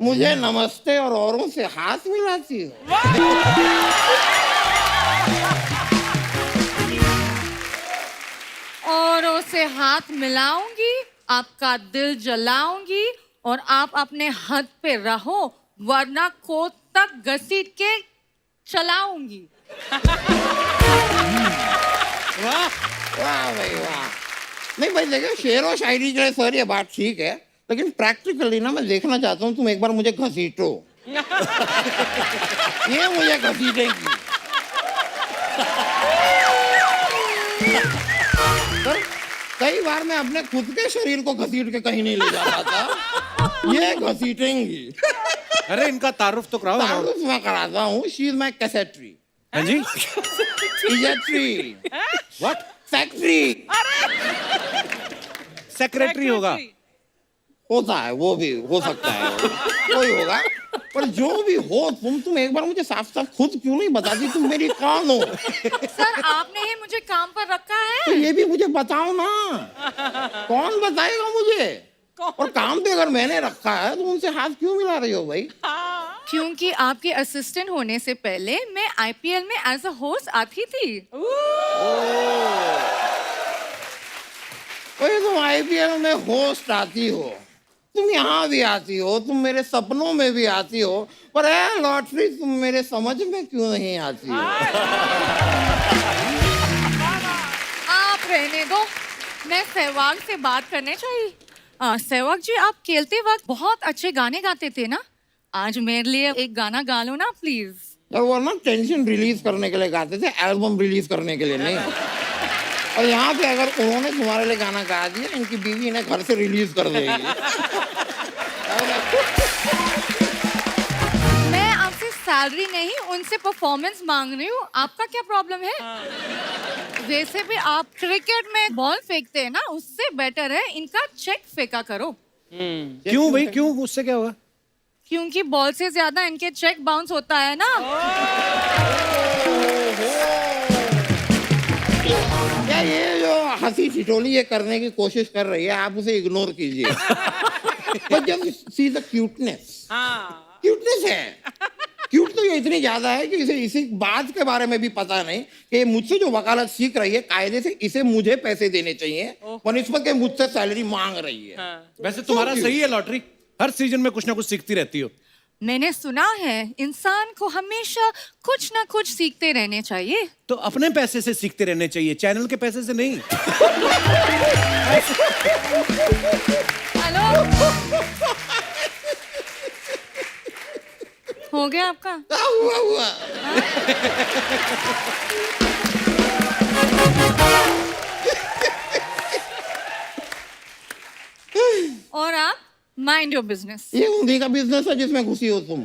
मुझे नमस्ते और औरों से हाथ मिलाती हो। औरों से हाथ मिलाऊंगी, आपका दिल जलाऊंगी और आप अपने हद पे रहो, वरना कोट तक घसीट के चलाऊंगी। वाह वाह भाई वाह। नहीं भाई देखो, शेर और शायरी के लिए सर ये बात ठीक है, लेकिन प्रैक्टिकली ना मैं देखना चाहता हूँ तुम एक बार मुझे घसीटो। ये मुझे घसीटेगी। सर कई बार मैं अपने खुद के शरीर को घसीट के कहीं नहीं ले जाता था, ये घसीटेंगी। अरे इनका तारुफ तो कराओ। तारुफ मैं कराता हूँ। शी इज माई कैसेट्री। हाँ जी। इजेट्री। व्हाट? सेक्रेटरी। सेक्रेटरी होगा। होता है, वो भी हो सकता है, कोई होगा। पर जो भी हो तुम एक बार मुझे साफ साफ खुद क्यों नहीं बताती तुम मेरी कौन हो? सर आपने ही मुझे काम पर रखा तो है। ये भी मुझे बताओ ना, कौन बताएगा मुझे? और काम पे अगर मैंने रखा है तो उनसे हाथ क्यों मिला रही हो भाई? क्योंकि आपके असिस्टेंट होने से पहले मैं आईपीएल में एज अ होस्ट आती थी। ओए तुम आईपीएल में होस्ट आती हो, तुम यहाँ भी आती हो, तुम मेरे सपनों में भी आती हो, पर है लॉटरी तुम मेरे समझ में क्यों नहीं आती हो? आप रहने दो, मैं सहवाग से बात करने चाहिए। सहवाग जी, आप खेलते वक्त बहुत अच्छे गाने गाते थे ना, आज मेरे लिए एक गाना गा लो ना प्लीज। यार वो ना टेंशन रिलीज करने के लिए गाते थे, एल्बम रिलीज करने के लिए नहीं। और यहाँ पे अगर उन्होंने तुम्हारे लिए गाना गा दिया, इनकी बीवी इन्हें घर से रिलीज कर देगी। मैं आपसे सैलरी नहीं, उनसे परफॉर्मेंस मांग रही हूँ, आपका क्या प्रॉब्लम है? वैसे भी आप क्रिकेट में बॉल फेंकते हैं ना, उससे बेटर है इनका चेक फेंका करो। क्यों भाई, क्यों? उससे क्या होगा? क्योंकि बॉल से ज्यादा इनके चेक बाउंस होता है ना। क्या ये जो हंसी ठिठोली ये करने की कोशिश कर रही है, आप उसे इग्नोर कीजिए। पर जब सी द क्यूटनेस, क्यूटनेस है, क्यूट तो ये इतनी ज्यादा है कि इसे इसी बात के बारे में भी पता नहीं कि मुझसे जो वकालत सीख रही है, कायदे से इसे मुझे पैसे देने चाहिए, बनिस्बत के मुझसे सैलरी मांग रही है। वैसे तुम्हारा सही है लॉटरी, हर सीजन में कुछ ना कुछ सीखती रहती हो। मैंने सुना है इंसान को हमेशा कुछ ना कुछ सीखते रहने चाहिए। तो अपने पैसे से सीखते रहने चाहिए, चैनल के पैसे से नहीं। हेलो, हो गया आपका? हुआ और आप माइंड योर बिजनेस। ये उन्हीं का बिजनेस है जिसमें घुसी हो तुम।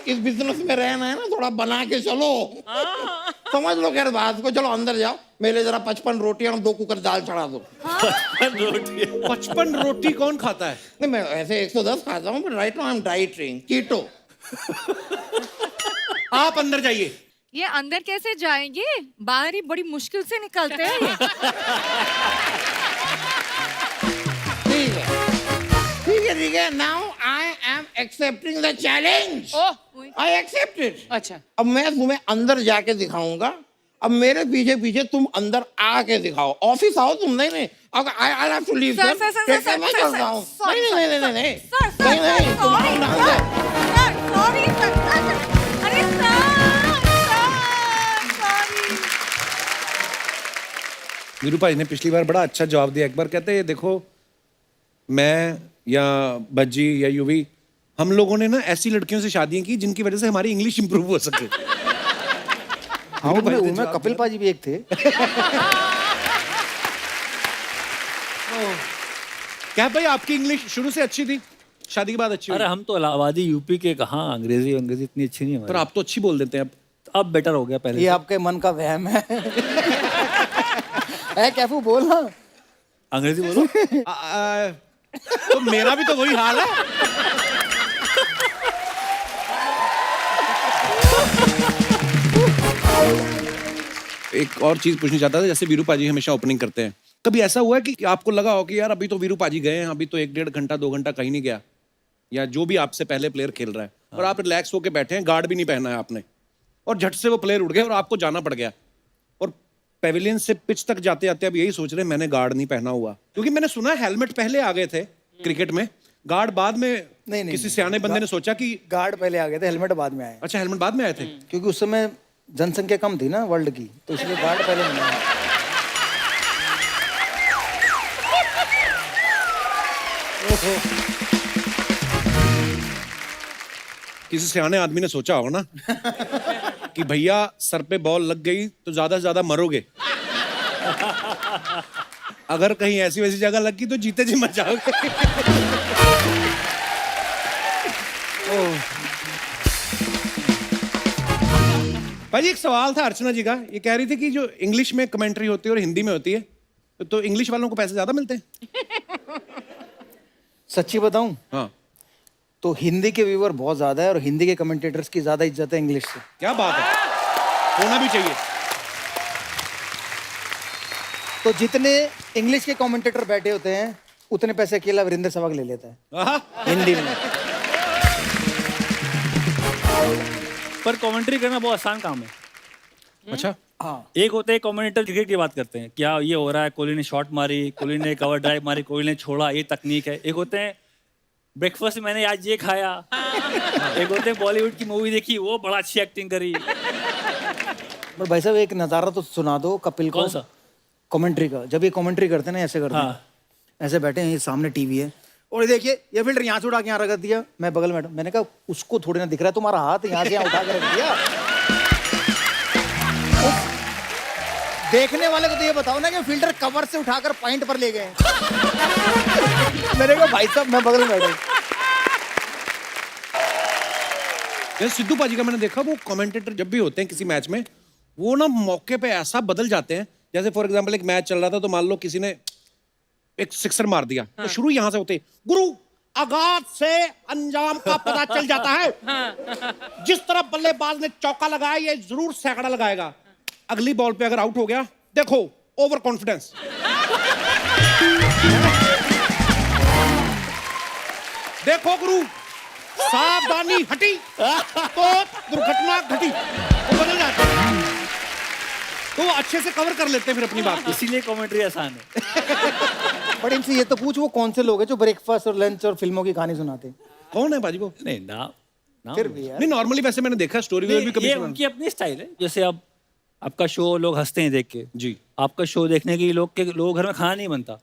इस बिजनेस में रहना है ना, थोड़ा बना के चलो। समझ लो खैर बात को। चलो अंदर जाओ, मेरे जरा 55 रोटियां और 2 कुकर दाल चढ़ा दो। 55 रोटी कौन खाता है? नहीं, मैं ऐसे 110 खाता हूँ, but right now I am dieting keto. आप अंदर जाइए। ये अंदर कैसे जाएंगे? बाहर ही बड़ी मुश्किल से निकलते हैं ये। ठीक है, ठीक है, ठीक है। Now I am accepting the challenge. Oh I accept it. अच्छा अब मैं तुम्हें अंदर जाके दिखाऊंगा। अब मेरे पीछे पीछे तुम अंदर आके दिखाओ। ऑफिस आओ तुम। नहीं नहीं, I have to leave. Sir, sir, sir, मैं सर, करता सर, हूँ। sorry, नहीं नहीं नहीं नहीं सर, सर, नहीं नहीं, तुम आओ ना अंदर। सॉरी सर, अरे सॉरी। वीरू भाई ने पिछली बार बड़ा अच्छा जवाब दिया। एक बार कहते हैं देखो, मैं या बज्जी या यूवी, हम लोगों ने ना ऐसी लड़कियों से शादियां की जिनकी वजह से हमारी इंग्लिश इंप्रूव हो सके। हाँ, उनमें कपिल पाजी भी एक थे। क्या भाई आपकी इंग्लिश शुरू से अच्छी थी, शादी के बाद अच्छी हुई? अरे हम तो इलाहाबादी यूपी के, कहाँ अंग्रेजी इतनी अच्छी नहीं है पर हमारी। आप तो अच्छी बोल देते हैं अब बेटर हो गया पहले ये से। आपके मन का वहम है। कैफू बोल ना। अंग्रेजी बोलो। तो मेरा भी तो वही हाल है। एक और चीज पूछनी चाहता था, जैसे वीरू पाजी हमेशा ओपनिंग करते हैं, कभी ऐसा हुआ है कि आपको लगा हो कि यार अभी तो वीरू पाजी गए हैं, अभी तो 1-1.5 घंटा 2 घंटा कहीं नहीं गया, या जो भी आपसे पहले प्लेयर खेल रहा है और आप रिलैक्स होकर बैठे हैं, गार्ड भी नहीं पहना है आपने, और झट से वो प्लेयर उड़ गए और आपको जाना पड़ गया, और पेविलियन से पिच तक जाते जाते अब यही सोच रहे हैं मैंने गार्ड नहीं पहना हुआ? क्योंकि मैंने सुना हेलमेट पहले आ गए थे क्रिकेट में, गार्ड बाद में। नहीं, किसी सियाने बंदे ने सोचा कि गार्ड पहले आ गए थे, हेलमेट बाद में आए। अच्छा हेलमेट बाद में आए थे। क्योंकि उस समय जनसंख्या कम थी ना वर्ल्ड की, तो इसलिए गार्ड पहले नहीं आए। किसी सियाने आदमी ने सोचा होगा ना कि भैया सर पे बॉल लग गई तो ज्यादा से ज्यादा मरोगे, अगर कहीं ऐसी वैसी जगह लग गई तो जीते जी मर जाओगे। भाई एक सवाल था अर्चना जी का, ये कह रही थी कि जो इंग्लिश में कमेंट्री होती है और हिंदी में होती है, तो इंग्लिश वालों को पैसे ज्यादा मिलते हैं? सच्ची बताऊं हाँ। तो हिंदी के व्यूअर बहुत ज्यादा है और हिंदी के कमेंटेटर्स की ज्यादा इज्जत है इंग्लिश से। क्या बात है, होना भी चाहिए। तो जितने इंग्लिश के कमेंटेटर बैठे होते हैं उतने पैसे अकेला वीरेंद्र सहवाग ले लेता है आहा। हिंदी में। पर कमेंट्री करना बहुत आसान काम है। अच्छा हाँ, एक होते हैं कमेंटेटर क्रिकेट की बात करते हैं, क्या ये हो रहा है, कोहली ने शॉट मारी, कोहली ने कवर ड्राइव मारी, कोहली ने छोड़ा, ये तकनीक है। एक होते हैं ब्रेकफास्ट में मैंने आज ये खाया। एक होते हैं बॉलीवुड की मूवी देखी, वो बड़ा अच्छी एक्टिंग करी। पर भाई साहब एक नजारा तो सुना दो कपिल को। कौन सा? कमेंट्री का। जब ये कमेंट्री करते हैं ना ऐसे करते हैं, हाँ। ऐसे बैठे हैं, ये सामने टीवी है और ये देखिए ये फील्डर यहाँ से उठा के यहाँ रख दिया, मैं बगल में, मैंने कहा उसको थोड़ी ना दिख रहा है तुम्हारा हाथ यहाँ से यहाँ उठा के रख दिया। देखने वाले को तो ये बताओ ना कि फील्डर कवर से उठाकर पॉइंट पर ले गए। मैंने कहा भाई साहब मैं बगल में बैठा। जैसे सिद्धू पाजी का मैंने देखा, वो कमेंटेटर जब भी होते हैं किसी मैच में, वो ना मौके पे ऐसा बदल जाते हैं, जैसे फॉर एग्जांपल एक मैच चल रहा था तो मान लो किसी ने एक सिक्सर मार दिया, तो शुरू यहां से होते गुरु आगाज से अंजाम का पता चल जाता है, जिस तरह बल्लेबाज ने चौका लगाया ये जरूर सैकड़ा लगाएगा, अगली बॉल पे अगर आउट हो गया देखो ओवर कॉन्फिडेंस। देखो गुरु सावधानी हटी तो दुर्घटना घटी, वो बदल जाता है, तो वो अच्छे से कवर कर लेते हैं फिर अपनी बात को। इसीलिए कमेंट्री आसान है। बट इनसे ये तो पूछ वो कौन से लोग हैं जो ब्रेकफास्ट और लंच और फिल्मों की कहानी सुनाते हैं? कौन है बाजी वो? नहीं ना फिर भी यार नहीं नॉर्मली वैसे मैंने देखा स्टोरी में भी कभी ये सुना। उनकी अपनी स्टाइल है। जैसे अब आपका शो लोग हंसते हैं देख के जी। आपका शो देखने के लोग घर में खाना नहीं बनता,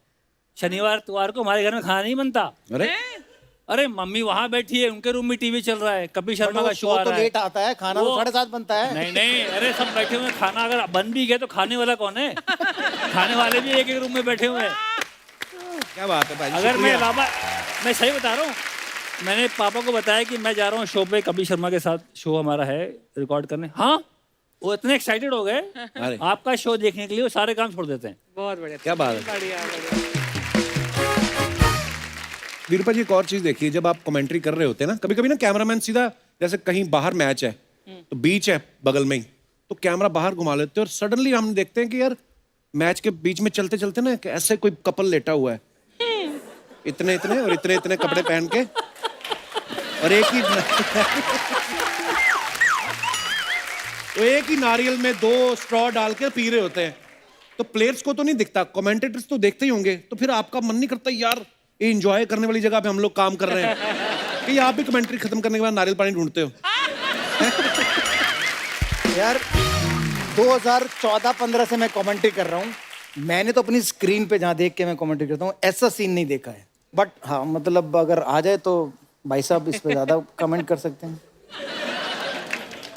शनिवार इतवार को हमारे घर में खाना नहीं बनता। अरे अरे मम्मी वहां बैठी है, उनके रूम में टीवी चल रहा है, कपिल शर्मा का शो आ तो रहा है। लेट आता है, खाना तो 7:30 बनता है। नहीं नहीं, अरे सब बैठे हुए हैं, खाना अगर बन भी गया तो खाने वाला कौन है? खाने वाले भी एक एक रूम में बैठे हुए हैं। क्या बात है भाई, अगर मैं सही बता रहा हूँ, मैंने पापा को बताया कि मैं जा रहा हूँ शो पे, कपिल शर्मा के साथ शो हमारा है रिकॉर्ड करने। हाँ, वो इतने एक्साइटेड हो गए अरे आपका शो देखने के लिए, वो सारे काम छोड़ देते हैं। बहुत बढ़िया, क्या बात है। बढ़िया बढ़िया। वीरूपा जी, एक और चीज देखिए, जब आप कमेंट्री कर रहे होते हैं ना, कभी कभी ना कैमरामैन सीधा, जैसे कहीं बाहर मैच है तो बीच है बगल में ही, तो कैमरा बाहर घुमा लेते हैं और सडनली हम देखते हैं कि यार मैच के बीच में चलते चलते ना ऐसे कोई कपल लेटा हुआ है, इतने इतने और इतने इतने कपड़े पहन के, और एक ही नारियल में 2 स्ट्रॉ डाल के पी रहे होते हैं। तो प्लेयर्स को तो नहीं दिखता, कमेंटेटर्स तो देखते ही होंगे, तो फिर आपका मन नहीं करता यार ये एंजॉय करने वाली जगह पे हम लोग काम कर रहे हैं कि आप भी कमेंट्री खत्म करने के बाद नारियल पानी ढूंढते हो? यार 2014-15 से मैं कमेंट्री कर रहा हूँ, मैंने तो अपनी स्क्रीन पे जहाँ देख के मैं कमेंट्री करता हूँ ऐसा सीन नहीं देखा है। बट हाँ, मतलब अगर आ जाए तो भाई साहब इस पे ज्यादा कमेंट कर सकते हैं।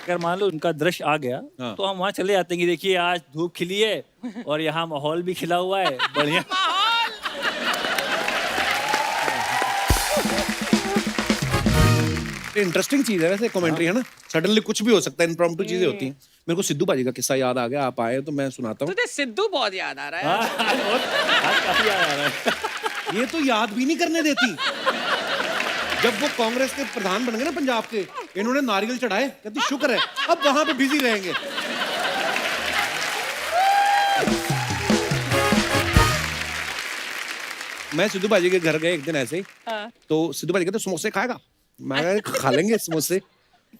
अगर मान लो उनका दृश्य आ गया हाँ। तो हम वहाँ चले जाते हैं कि देखिए आज धूप खिली है और यहाँ माहौल भी खिला हुआ है, बढ़िया। इंटरेस्टिंग चीज है वैसे कमेंट्री, है ना, सडनली कुछ भी हो सकता है, इम्प्रॉम्प्टू चीजें होती हैं। मेरे को सिद्धू बाजी का किस्सा याद आ गया, आप आए तो मैं सुनाता हूँ। तुझे सिद्धू बहुत याद आ रहा है। आज काफी याद आ रहा है। ये तो याद भी नहीं करने देती। जब वो कांग्रेस के प्रधान बन गए ना पंजाब के, इन्होंने नारियल चढ़ाए, कहती शुक्र है अब वहां पे बिजी रहेंगे। मैं सिद्धू बाजी के घर गए एक दिन ऐसे ही, तो सिद्धू बाजी कहते समोसे खाएगा? मैं कहा खा लेंगे समोसे।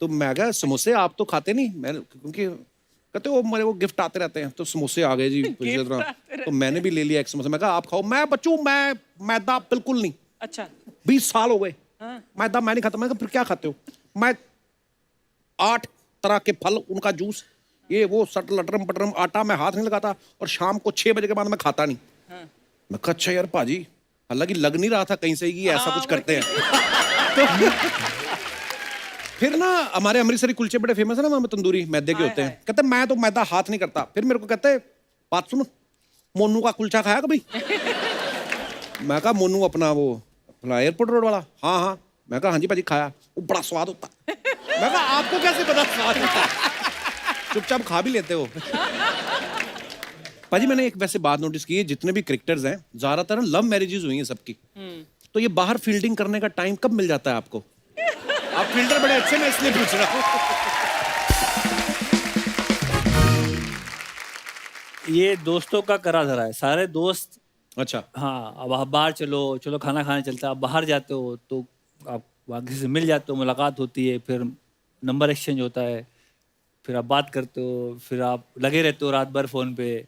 तो मैं कहा समोसे आप तो खाते नहीं, मैं क्योंकि कहते वो गिफ्ट आते रहते हैं, तो समोसे आ गए जी पूरी तरह। तो मैंने भी ले लिया एक समोसा, मैं कहा आप खाओ। मैं बच्चों मैं मैदा बिल्कुल नहीं, अच्छा 20 साल हो गए मैदा मैं नहीं खाता। मैं कहा फिर क्या खाते हो? मैं 8 तरह के फल, उनका जूस, ये वो सट लटरम पटरम, आटा मैं हाथ नहीं लगाता, और शाम को 6 बजे के बाद मैं खाता नहीं। मैं कहा अच्छा यार पाजी, हालांकि लग नहीं रहा था कहीं से कि ऐसा कुछ करते हैं। तो फिर ना हमारे अमृतसरी कुलचे बड़े फेमस है ना, वहां तंदूरी मैदे के होते हैं। कहते मैं तो मैदा हाथ नहीं करता। फिर मेरे को कहते बात सुनो, मोनू का कुलचा खाया कभी? मैं कहा मोनू अपना वो एयरपोर्ट रोड वाला? हाँ हाँ। मैं कहा हाँ जी पाजी खाया, वो बड़ा स्वाद होता। मैं कहा आपको कैसे पता स्वाद होता? चुपचाप खा भी लेते हो। पाजी मैंने एक वैसे बात नोटिस की है, जितने भी क्रिकेटर्स हैं ज्यादातर लव मैरिजेस हुई हैं सबकी, तो ये बाहर फील्डिंग करने का टाइम कब मिल जाता है आपको? आप फील्डर बड़े अच्छे, मैं इसलिए पूछ रहा हूँ। ये दोस्तों का करा धरा है, सारे दोस्त। अच्छा हाँ, अब आप बाहर चलो चलो खाना खाने चलते हैं, आप बाहर जाते हो तो आप वहाँ किसी से मिल जाते हो, मुलाकात होती है, फिर नंबर एक्सचेंज होता है, फिर आप बात करते हो, फिर आप लगे रहते हो रात भर फोन पे।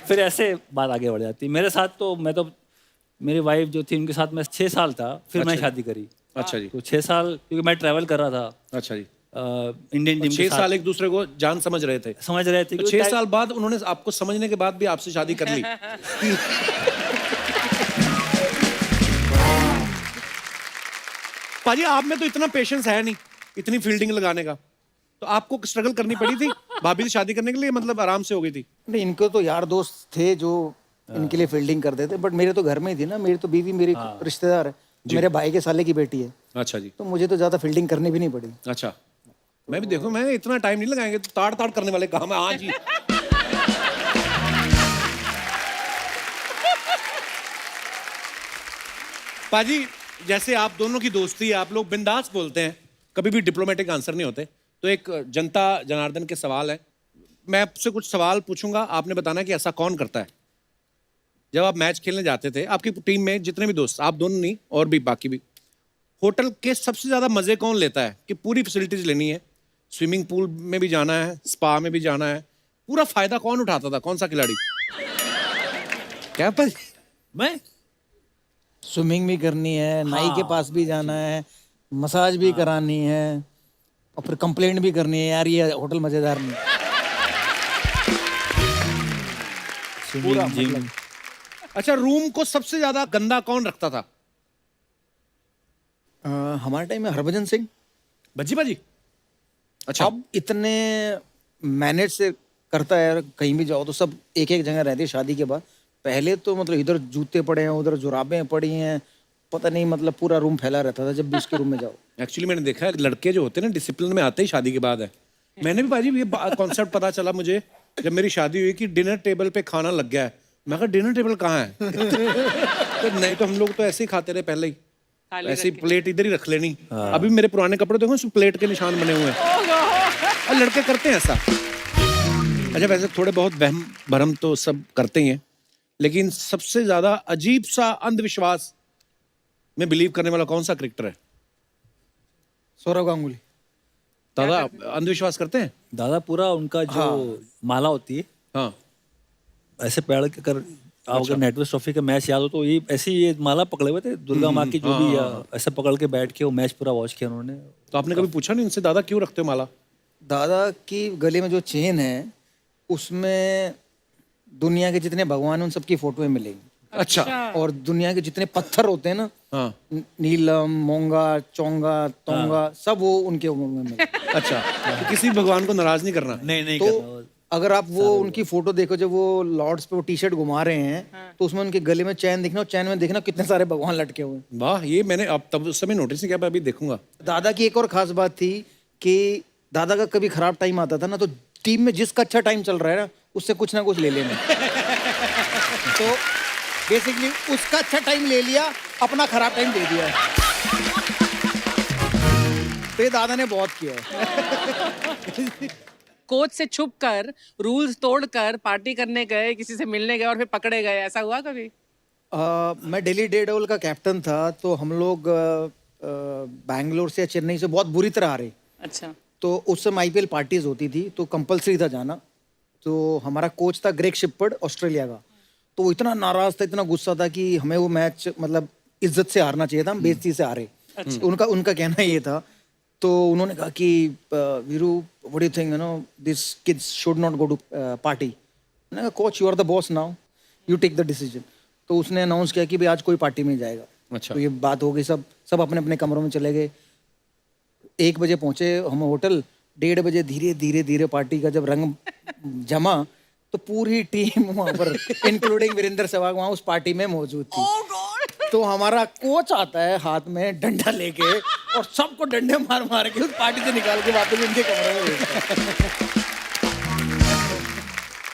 फिर ऐसे बात आगे बढ़ जाती है। मेरे साथ तो मैं तो, मेरी वाइफ जो थी उनके साथ मैं 6 साल था, फिर मैं शादी करी। अच्छा जी। तो 6 साल क्योंकि मैं ट्रैवल कर रहा था। अच्छा जी। इंडियन टीम 6 साल एक दूसरे को जान समझ रहे थे? समझ रहे थे। तो 6 साल बाद उन्होंने आपको समझने के बाद भी आपसे शादी कर ली। पाजी आप में तो इतना पेशेंस है नहीं इतनी फील्डिंग लगाने का, तो आपको स्ट्रगल करनी पड़ी थी भाभी से शादी करने के लिए? मतलब आराम से हो गई थी? नहीं, इनको तो यार दोस्त थे जो इनके लिए फील्डिंग करते थे, बट मेरे तो घर में ही थी ना, मेरी तो बीवी मेरी रिश्तेदार है, मेरे भाई के साले की बेटी है। अच्छा जी। तो मुझे तो ज्यादा फील्डिंग करनी भी नहीं पड़ी। अच्छा, मैं भी देखो, मैं इतना टाइम नहीं लगाएंगे, तो ताड़ ताड़ करने वाले काम है। हाँ जी। पाजी जैसे आप दोनों की दोस्ती है, आप लोग बिंदास बोलते हैं, कभी भी डिप्लोमेटिक आंसर नहीं होते, तो एक जनता जनार्दन के सवाल है, मैं आपसे कुछ सवाल पूछूंगा, आपने बताना कि ऐसा कौन करता है। जब आप मैच खेलने जाते थे, आपकी टीम में जितने भी दोस्त, आप दोनों नहीं और भी बाकी भी, होटल के सबसे ज्यादा मजे कौन लेता है कि पूरी फैसिलिटीज लेनी है, स्विमिंग पूल में भी जाना है, स्पा में भी जाना है, पूरा फायदा कौन उठाता था? कौन सा खिलाड़ी? क्या पर मैं स्विमिंग भी करनी है, नाई के पास भी जाना है, मसाज भी करानी है, और फिर कंप्लेंट भी करनी है यार ये होटल मजेदार नहीं। पूरा जिम। मतलब। अच्छा, रूम को सबसे ज्यादा गंदा कौन रखता था? हमारे टाइम में हरभजन सिंह। भज्जी बाजी। अच्छा। अब इतने मैनेज से करता है यार, कहीं भी जाओ तो सब एक एक जगह रहते हैं शादी के बाद। पहले तो मतलब इधर जूते पड़े हैं, उधर जुराबें पड़ी हैं, पता नहीं मतलब पूरा रूम फैला रहता था जब भी उसके रूम में जाओ। एक्चुअली मैंने देखा है लड़के जो होते हैं ना डिसिप्लिन में आते ही शादी के बाद है। मैंने भी बाजी ये कॉन्सेप्ट पता चला मुझे जब मेरी शादी हुई कि डिनर टेबल पे खाना लग गया है। मैं कहा डिनर टेबल कहाँ है? तो नहीं तो हम लोग तो ऐसे ही खाते रहे पहले ही, ऐसे ही प्लेट इधर ही रख लेनी। अभी मेरे पुराने कपड़े देखो उसमें प्लेट के निशान बने हुए हैं और लड़के करते हैं ऐसा। अच्छा वैसे थोड़े बहुत वहम भरम तो सब करते ही हैं, लेकिन सबसे ज्यादा अजीब सा अंधविश्वास में बिलीव करने वाला कौन सा क्रिकेटर है? सौरव गांगुली। दादा अंधविश्वास करते हैं? दादा पूरा उनका जो माला होती है, हाँ ऐसे पैर के कर आप अगर नेटवर्क ट्रॉफी का मैच याद हो तो ये ऐसे ही ये माला पकड़े हुए थे दुर्गा माँ की जो भी ऐसे पकड़ के बैठ के वो मैच पूरा वॉच किया उन्होंने। तो आपने कभी पूछा नहीं उनसे दादा क्यों रखते हो माला? दादा की गले में जो चेन है उसमें दुनिया के जितने भगवान हैं उन सबकी फोटोएं मिलेंगी। अच्छा। और दुनिया के जितने पत्थर होते हैं ना, हाँ नीलम, मोंगा, चोंगा, तोंगा, सब वो उनके उम्र में मिले। अच्छा तो किसी भगवान को नाराज नहीं करना। नहीं तो अगर आप वो उनकी फोटो देखो जब वो लॉर्ड्स पे वो टी शर्ट घुमा रहे हैं तो उसमें उनके गले में चैन दिखना और चैन में देखना कितने सारे भगवान लटके हुए हैं। वाह ये मैंने अब तब उस समय नोटिस नहीं किया, मैं अभी देखूंगा। दादा की एक और खास बात थी कि दादा का कभी खराब टाइम आता था ना तो टीम में जिसका अच्छा टाइम चल रहा है ना उससे कुछ ना कुछ ले लेना। तो बेसिकली उसका अच्छा टाइम ले लिया, अपना खराब टाइम दे दिया। तो ये दादा ने बहुत किया है। कोच से छुप कर रूल्स तोड़कर पार्टी करने गए, किसी से मिलने गए और फिर पकड़े गए, ऐसा हुआ कभी? मैं दिल्ली डेयरडेविल का कैप्टन था तो हम लोग बैंगलोर से या चेन्नई से बहुत बुरी तरह हारे। अच्छा। तो उस समय आईपीएल पार्टीज होती थी तो कंपलसरी था जाना। तो हमारा कोच था ग्रेग शिपर्ड ऑस्ट्रेलिया का, तो वो इतना नाराज था, इतना गुस्सा था कि हमें वो मैच मतलब इज्जत से हारना चाहिए था, हम बेइज्जती से हारे। तो उनका कहना ये था। तो उन्होंने कहा कि Viru what do you think, you know this kids should not go to party. मैंने कहा coach you are the boss now, you take the decision. तो उसने अनाउंस किया कि भाई आज कोई पार्टी में जाएगा। अच्छा। तो ये बात हो गई, सब अपने अपने कमरों में चले गए। 1 बजे पहुंचे हम होटल, 1:30 बजे धीरे धीरे पार्टी का जब रंग जमा तो पूरी टीम वहां पर इंक्लूडिंग वीरेंद्र सहवाग वहां उस पार्टी में मौजूद थी। तो हमारा कोच आता है हाथ में डंडा लेके और सबको डंडे मार मार के उस पार्टी से निकाल के वापस उनके कमरे में भेजता है।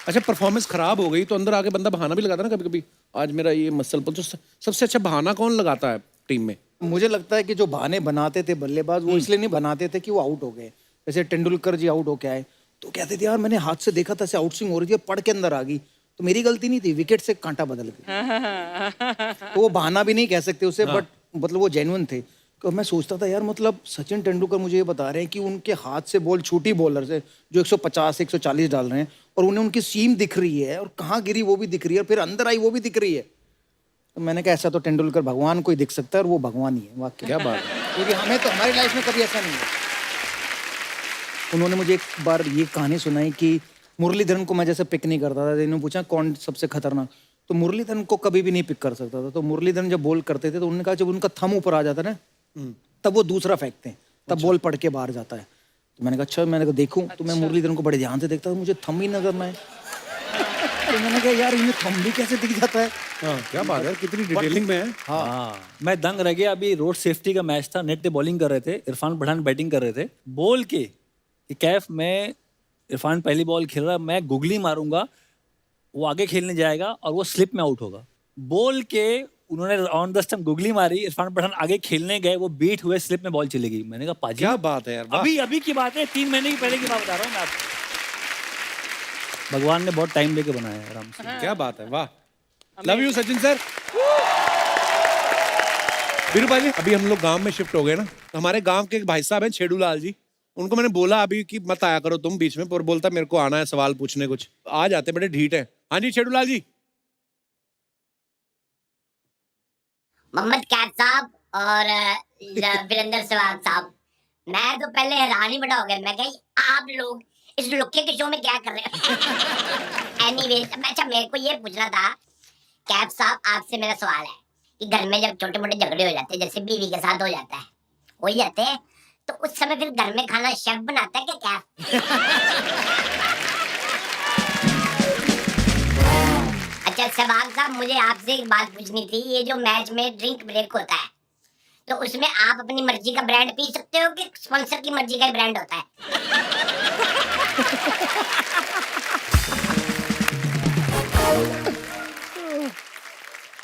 अच्छा परफॉर्मेंस खराब हो गई तो अंदर आके बंदा बहाना भी लगाता ना कभी कभी, आज मेरा ये मसल पुल। तो सबसे अच्छा बहाना कौन लगाता है टीम में? मुझे लगता है कि जो बहाने बनाते थे बल्लेबाज वो इसलिए नहीं बनाते थे कि वो आउट हो गए। जैसे तेंदुलकर जी आउट होके आए तो कहते थे यार मैंने हाथ से देखा था ऐसे आउट स्विंग हो रही थी, पड़ के अंदर आ गई, तो मेरी गलती नहीं थी, विकेट से कांटा बदल गया। तो वो बहाना भी नहीं कह सकते उसे, बट मतलब वो जेन्युइन थे। तो मैं सोचता था यार मतलब सचिन तेंदुलकर मुझे ये बता रहे हैं कि उनके हाथ से बॉल छोटी बॉलर से जो 150 140 डाल रहे हैं और उन्हें उनकी सीम दिख रही है और कहाँ गिरी वो भी दिख रही है और फिर अंदर आई वो भी दिख रही है। तो मैंने कहा ऐसा तो तेंदुलकर भगवान को ही दिख सकता है और वो भगवान ही है। वाकई क्या बात है। क्योंकि हमें तो हमारी लाइफ में कभी ऐसा नहीं है। उन्होंने मुझे एक बार ये कहानी सुनाई कि मुरलीधरन को मैं जैसे पिक नहीं करता था, इन्होंने पूछा कौन सबसे खतरनाक, तो मुरलीधरन को कभी भी नहीं पिक कर सकता था। तो मुरलीधरन जब बॉल करते थे तो उन्होंने कहा जब उनका थंब ऊपर आ जाता ना तब वो दूसरा फेंकते हैं, तब बॉल पड़ के बाहर जाता है। तो मैंने कहा अच्छा, मैंने कहा देखूं। तो मैं मुरलीधरन को बड़े ध्यान से देखता था, मुझे थंब ही नजर ना आए। तो मैंने कहा यार इन्हें थंब भी कैसे दिख जाता है। हाँ क्या बात है, कितनी डिटेलिंग में है। हाँ मैं दंग रह गया। अभी रोड सेफ्टी का मैच था, नेट पे बॉलिंग कर रहे थे, इरफान पठान बैटिंग कर रहे थे। बॉल के कैफ में इरफान पहली बॉल खेल रहा, मैं गुगली मारूंगा, वो आगे खेलने जाएगा और वो स्लिप में आउट होगा। बॉल के उन्होंने ऑन द स्टंप गुगली मारी, इरफान पठान आगे खेलने गए, वो बीट हुए, स्लिप में बॉल चली गई। मैंने कहा पाजी क्या बात है यार, वाह। अभी की बात है, 3 महीने की पहले की बात बता रहा हूँ मैं आपको। भगवान ने बहुत टाइम लेके बनाया है आराम से। क्या बात है, वाह। Love you Sachin sir. Biru भाई अभी हम लोग गांव में शिफ्ट हो गए ना, तो हमारे गांव के एक भाई साहब हैं छेड़ूलाल जी, उनको मैंने बोला अभी कि मत आया करो तुम बीच में, पर बोलता मेरे को आना है सवाल पूछने, कुछ आ जाते, बड़े ढीठ है। हाँ जी छेड़ूलाल जी। मोहम्मद कैफ साहब और वीरेंद्र सहवाग साहब, मैं तो पहले हैरान ही बड़ा हो गया। मैं कहा आप लोग इस लुक्के के शो में क्या कर रहे हो। एनीवेज, अच्छा मेरे को ये पूछना था कैफ साहब, आपसे मेरा सवाल है कि घर में जब छोटे मोटे झगड़े हो जाते हैं, जैसे बीवी के साथ हो जाता है, हो ही जाते हैं, तो उस समय फिर घर में खाना शेफ बनाता है क्या कैफ? अच्छा सहवाग साहब, मुझे आपसे एक बात पूछनी थी। ये जो मैच में ड्रिंक ब्रेक होता है, तो उसमें आप अपनी मर्जी का ब्रांड पी सकते हो कि स्पॉन्सर की मर्जी का ही ब्रांड होता है?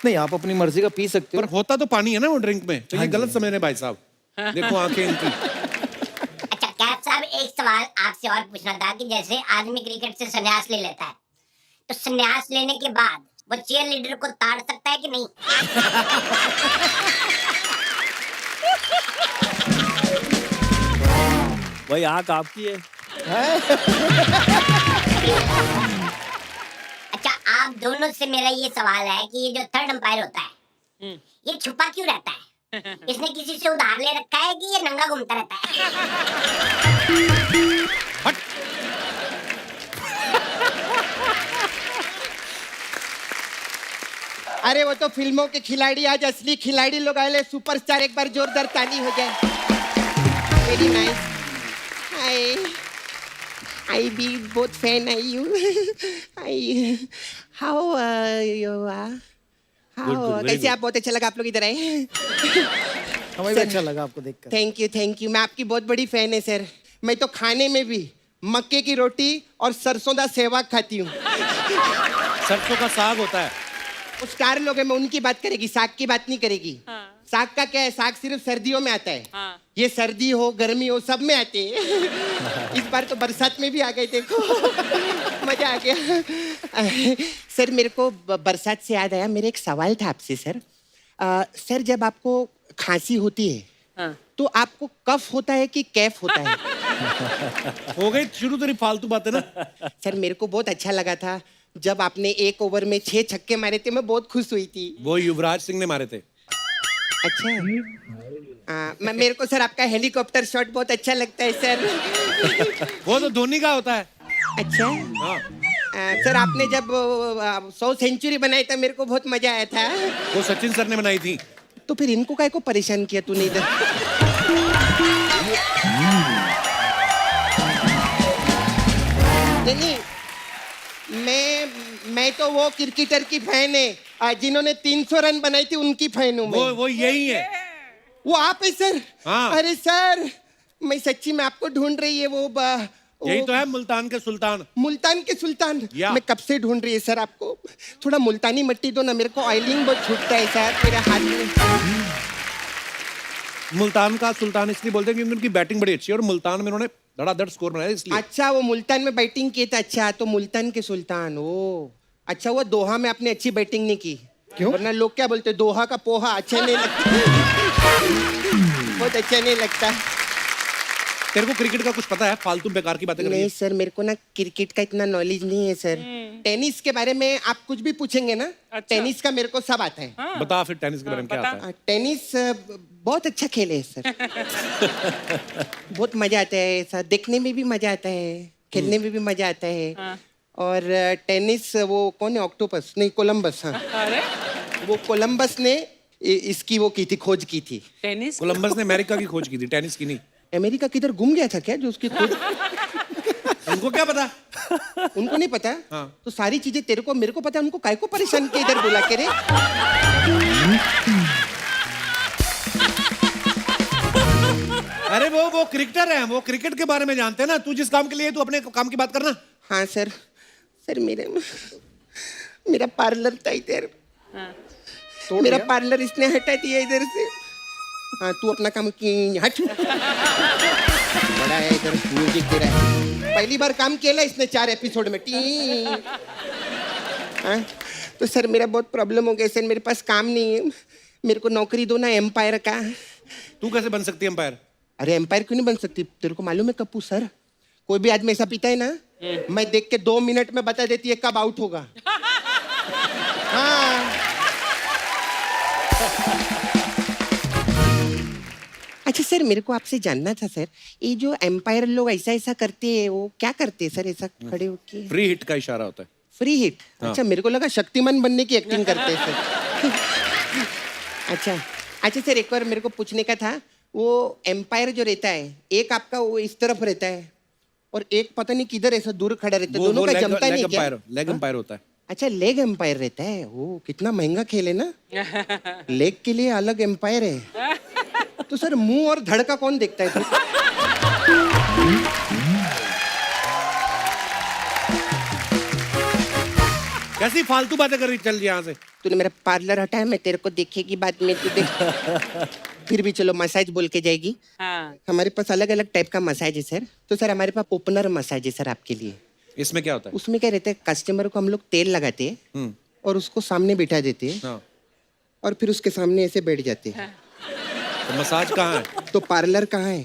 नहीं, आप अपनी मर्जी का पी सकते पर हो। होता तो पानी है ना वो ड्रिंक में, तो ये गलत समझ रहे भाई साहब। देखो आंखें इनकी। अच्छा कैफ साहब, एक सवाल आपसे और पूछना था कि जैसे आदमी क्रिकेट से संन्यास ले लेता है, तो संन्यास लेने के बाद वो चीयर लीडर को ताड़ सकता है कि नहीं? भाई आंख आपकी है। अच्छा, आप दोनों से मेरा ये सवाल है कि ये जो थर्ड अंपायर होता है, ये छुपा क्यों रहता है? इसने किसी से उधार ले रखा है कि ये नंगा घूमता रहता है? अरे वो तो फिल्मों के खिलाड़ी, आज असली खिलाड़ी लोग आए। सुपरस्टार, एक बार जोरदार ताली हो जाए। Very nice. Hi, I be both fan I you. I how you are? How कैसे आप? बहुत अच्छा लगा आप लोग इधर आए। हमें भी अच्छा लगा आपको देखकर। Thank you, thank you. मैं आपकी बहुत बड़ी फैन है सर। मैं तो खाने में भी मक्के की रोटी और सरसों का सेवक खाती हूँ। सरसों का साग होता है। वो स्टार लोग हैं, मैं उनकी बात करेगी, साग की बात नहीं करेगी। साग का क्या है, साग सिर्फ सर्दियों में आता है। ये सर्दी हो गर्मी हो सब में आते हैं। इस बार तो बरसात में भी आ गए, देखो। मजा आ गया। सर मेरे को बरसात से याद आया, मेरा एक सवाल था आपसे सर। सर जब आपको खांसी होती है तो आपको कफ होता है कि कैफ होता है? हो गई शुरू तेरी फालतू बातें ना। सर मेरे को बहुत अच्छा लगा था जब आपने एक ओवर में 6 छक्के मारे थे, मैं बहुत खुश हुई थी। वो युवराज सिंह ने मारे थे। अच्छा, मेरे को सर आपका हेलीकॉप्टर शॉट बहुत अच्छा लगता है सर। वो तो धोनी का होता है। अच्छा हाँ, सर आपने जब 100 सेंचुरी बनाई था मेरे को बहुत मजा आया था। वो सचिन सर ने बनाई थी। तो फिर इनको काहे को परेशान किया तूने इधर? नहीं, मैं तो वो क्रिकेटर की फैन है जिन्होंने 300 रन बनाई थी, उनकी फैन हूँ मैं। वो यही है। वो आप है सर? हाँ। अरे सर मैं सच्ची में आपको ढूंढ रही है वो यही तो है मुल्तान के सुल्तान। मुल्तान के सुल्तान। या। मैं कब से ढूंढ रही है सर आपको। थोड़ा मुल्तानी मिट्टी दो ना मेरे को, ऑयलिंग बहुत छूटता है सर मेरे हाथ में। मुल्तान का सुल्तान इसलिए बोलते हैं क्योंकि उनकी बैटिंग बड़ी अच्छी है और मुल्तान में उन्होंने धड़ाधड़ स्कोर बनाया इसलिए। अच्छा वो मुल्तान में बैटिंग की था। अच्छा तो मुल्तान के सुल्तान। ओ अच्छा, वो दोहा में आपने अच्छी बैटिंग नहीं की। क्यों? वरना लोग क्या बोलते, दोहा का पोहा अच्छा नहीं लगता। बहुत अच्छा नहीं लगता। तेरे को क्रिकेट का कुछ पता है? फालतू बेकार की बातें कर रही नहीं है। सर मेरे को ना क्रिकेट का इतना नॉलेज नहीं है सर। टेनिस के बारे में आप कुछ भी पूछेंगे ना, टेनिस का मेरे को सब आता है। बता फिर टेनिस के बारे में क्या आता है? टेनिस बहुत अच्छा खेल है सर। बहुत मजा आता है सर, देखने में भी मजा आता है, खेलने में भी मजा आता है। और टेनिस वो कौन है, ऑक्टोपस नहीं कोलंबस। हाँ अरे वो कोलंबस ने इसकी वो की थी, खोज की थी। टेनिस कोलंबस ने अमेरिका की खोज की थी, टेनिस की नहीं। अमेरिका किधर गुम गया था क्या जो उसकी खोज? उनको क्या पता? उनको नहीं पता। हाँ। तो सारी चीजें तेरे को मेरे को पता है, उनको काहे को परेशान किया इधर बुला के रे? अरे वो क्रिकेटर है, वो क्रिकेट के बारे में जानते हैं ना। तू जिस काम के लिए तू अपने काम की बात करना। हाँ सर। सर मेरा पार्लर था इधर। मेरा पार्लर इसने हटा दिया इधर से। हाँ तू अपना काम की हट। बड़ा है इधर म्यूजिक दे रहा है। पहली बार काम किया ना इसने 4 एपिसोड में। टी हाँ तो सर मेरा बहुत प्रॉब्लम हो गया सर, मेरे पास काम नहीं है। मेरे को नौकरी दो ना एम्पायर का। तू कैसे बन सकती है अंपायर? अरे एम्पायर क्यों नहीं बन सकती? तेरे को मालूम है कप्पू सर, कोई भी आदमी ऐसा पीता है ना, मैं देख के 2 मिनट में बता देती है कब आउट होगा। हाँ अच्छा सर मेरे को आपसे जानना था सर, ये जो एम्पायर लोग ऐसा ऐसा करते हैं वो क्या करते हैं सर ऐसा खड़े होके? फ्री हिट का इशारा होता है। Free hit? अच्छा मेरे को लगा शक्तिमान बनने की एक्टिंग करते हैं सर। अच्छा अच्छा सर एक बार मेरे को पूछने का था, वो एम्पायर जो रहता है एक आपका वो इस तरफ रहता है और एक पता नहीं किधर ऐसा दूर खड़ा रहता है, दोनों का जमता नहीं क्या? लेग अंपायर होता है। अच्छा लेग एम्पायर रहता है, ओ कितना महंगा खेल है ना। लेग के लिए अलग एम्पायर है। तो सर मुंह और धड़ का कौन देखता है फिर? कैसी फालतू बातें कर रही, चल यहाँ से। तूने मेरा पार्लर हटाया, मैं तेरे को देखेगी बाद में तू देख। फिर भी चलो मसाज बोल के जाएगी। हाँ हमारे पास अलग अलग टाइप का मसाज है सर। तो सर हमारे पास ओपनर मसाज है सर आपके लिए। इसमें क्या होता है? उसमें क्या रहता है, कस्टमर को हम लोग तेल लगाते हैं और उसको सामने बिठा देते हैं हाँ। और फिर उसके सामने ऐसे बैठ जाते हैं। तो मसाज कहाँ है? तो पार्लर कहाँ है?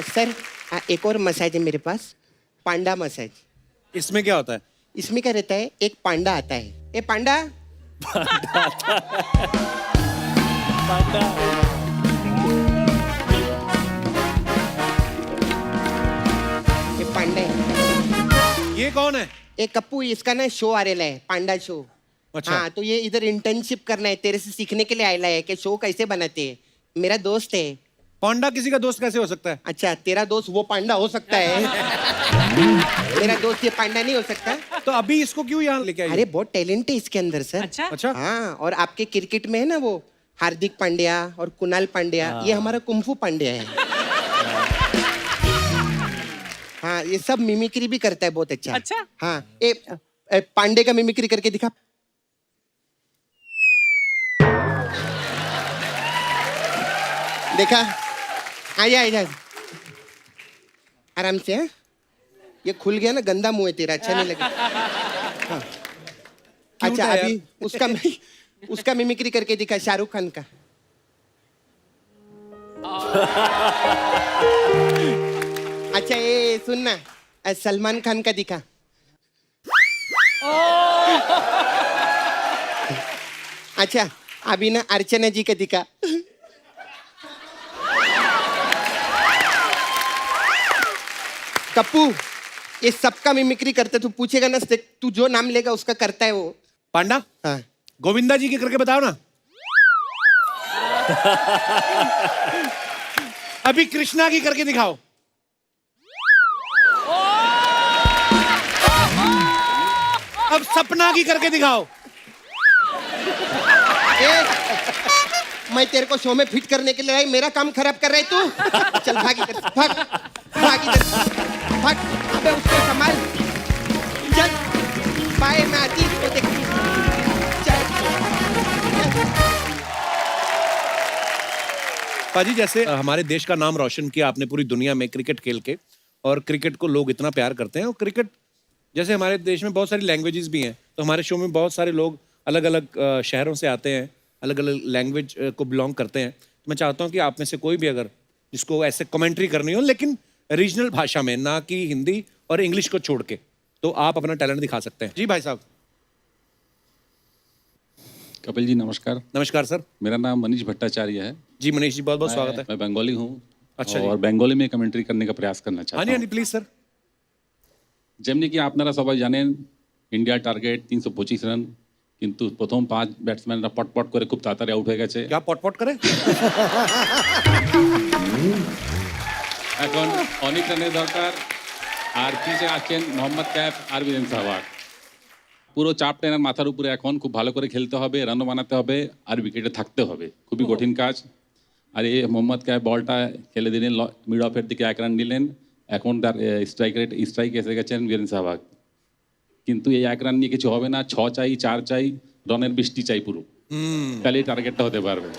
सर एक और मसाज है मेरे पास, पांडा मसाज। इसमें क्या होता है? इसमें क्या रहता है, एक पांडा आता है। ए पांडा, ये पांडा है। ये कौन है? ए कप्पू, इसका ना शो आ रहा है, पांडा शो। अच्छा। हाँ, तो ये इधर इंटर्नशिप करना है, तेरे से सीखने के लिए आया है कि शो कैसे बनाते हैं। मेरा दोस्त है। पांडा किसी का दोस्त कैसे हो सकता है? अच्छा, तेरा दोस्त वो पांडा हो सकता है। मेरा दोस्त ये पांडा नहीं हो सकता। तो अभी इसको क्यों यहाँ लेके आई? अरे बहुत टैलेंट है इसके अंदर सर। अच्छा अच्छा। हाँ, और आपके क्रिकेट में है ना वो हार्दिक पांड्या और कुणाल पांड्या, ये हमारा कुंफू पांड्या है। हाँ, ये सब मिमिक्री भी करता है बहुत अच्छा। अच्छा। हाँ, ए पांडे का मिमिक्री करके दिखा। देखा? आजा आजा, आराम से। हाँ, ये खुल गया ना, गंदा मुंह है तेरा, अच्छा नहीं लगा। हाँ। अच्छा है यार। अभी उसका मिमिक्री करके दिखा, शाहरुख खान का। अच्छा ये सुन ना, सलमान खान का दिखा। अच्छा अभी ना अर्चना जी का दिखा। कप्पू, ये सबका मिमिक्री करते, तू पूछेगा ना, तू जो नाम लेगा उसका करता है वो। पांडा, हाँ। गोविंदा जी के करके बताओ ना। अभी कृष्णा की करके दिखाओ। अब सपना की करके दिखाओ। मैं तेरे को शो में फिट करने के लिए आई, मेरा काम खराब कर रहा है तू। चल भाग इधर, भाग भाग इधर, भाग। अबे उसको संभाल, चल बाय, मैं आती इसको देख। चल पाजी, जैसे हमारे देश का नाम रोशन किया आपने पूरी दुनिया में क्रिकेट खेल के, और क्रिकेट को लोग इतना प्यार करते हैं, और क्रिकेट जैसे हमारे देश में बहुत सारी लैंग्वेजेस भी हैं, तो हमारे शो में बहुत सारे लोग अलग अलग शहरों से आते हैं, अलग अलग लैंग्वेज को बिलोंग करते हैं। तो मैं चाहता हूँ कि आप में से कोई भी अगर जिसको ऐसे कमेंट्री करनी हो, लेकिन रीजनल भाषा में, ना कि हिंदी और इंग्लिश को छोड़ के, तो आप अपना टैलेंट दिखा सकते हैं। जी भाई साहब। कपिल जी नमस्कार। नमस्कार सर। मेरा नाम मनीष भट्टाचार्य है। जी मनीष जी, बहुत बहुत स्वागत है। मैं बंगाली हूँ। अच्छा जी। और बंगाली में कमेंट्री करने का प्रयास करना हाँ चाहता जी, हाँ हूँ। जी, प्लीज सर। যেমনি কি আপনারা সবাই জানেন, ইন্ডিয়ার টার্গেট 325 রান, কিন্তু প্রথম 5 ব্যাটসম্যানরা পটপট করে খুব তাড়াতাড়ি আউট হয়ে গেছে। क्या पॉट पॉट करे? এখন অনেক রানের দরকার, আর পিছে আছেন মোহাম্মদ ক্যাফ আর বীরেন সেহবাগ। পুরো চাপটা এনার মাথার উপরে, এখন খুব ভালো করে খেলতে হবে, রানও বানাতে হবে, আর উইকেটে থাকতে হবে। খুবই কঠিন কাজ। আর এই মোহাম্মদ ক্যাফ বলটা খেলে দিলেন, মিড অফের দিকে 1 রান নিলেন। এখন তার স্ট্রাইক এসে গেছেন বীরেন সেহবাগ। কিন্তু এই 1 রান নিয়ে কিছু হবে না, 6 চাই, 4 চাই, রানের বৃষ্টি চাই পুরো, তাহলে টার্গেটটা হতে পারবে।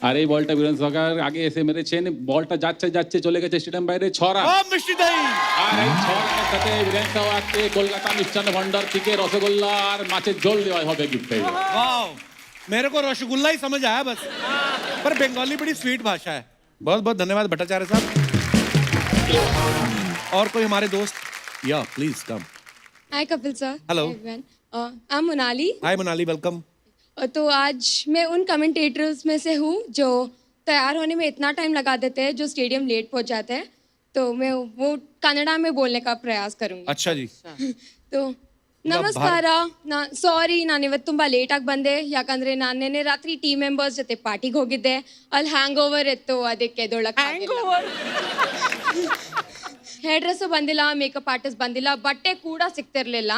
আর এই বলটা বীরেন সেহবাগ আগে এসে মেরেছেন, বলটা যাচ্ছে যাচ্ছে চলে গেছে স্টেডিয়াম বাইরে, 6 রান। मिष्टी दही। আর এই 6 রানের সাথে বীরেন সেহবাগকে কলকাতা মিষ্টান্ন ভান্ডার থেকে রসগোল্লা আর মাছের ঝোল দেওয়া হবে गिफ्ट। वाह, मेरे को रसगुल्ला ही समझ आया बस, पर बंगाली बड़ी स्वीट भाषा है। बहुत बहुत धन्यवाद भट्टाचार्य साहब। और कोई हमारे दोस्त? या please come. Hi Kapil sir. Hello. I am Monali. Hi Monali, welcome. तो आज मैं उन कमेंटेटर्स में से हूँ जो तैयार होने में इतना टाइम लगा देते हैं, जो स्टेडियम लेट पहुँच जाते हैं। तो मैं वो कन्नड़ा में बोलने का प्रयास करूँगी। अच्छा जी। तो ನಮಸ್ಕಾರ ಸಾರಿ ನಾನು ಇವತ್ತು ತುಂಬಾ ಲೇಟ್ ಆಗಿ ಬಂದೆ ಯಾಕಂದ್ರೆ ನಾನು ನಿನ್ನೆ ರಾತ್ರಿ ಟೀಮ್ ಮೆಂಬರ್ಸ್ ಜೊತೆ ಪಾರ್ಟಿಗೆ ಹೋಗಿದ್ದೆ ಅಲ್ಲಿ ಹ್ಯಾಂಗ್ ಓವರ್ ಇತ್ತು ಅದಕ್ಕೆ ಹೇರ್ ಡ್ರೆಸ್ಸು ಬಂದಿಲ್ಲ ಮೇಕಪ್ ಆರ್ಟಿಸ್ಟ್ ಬಂದಿಲ್ಲ ಬಟ್ಟೆ ಕೂಡ ಸಿಗ್ತಿರ್ಲಿಲ್ಲ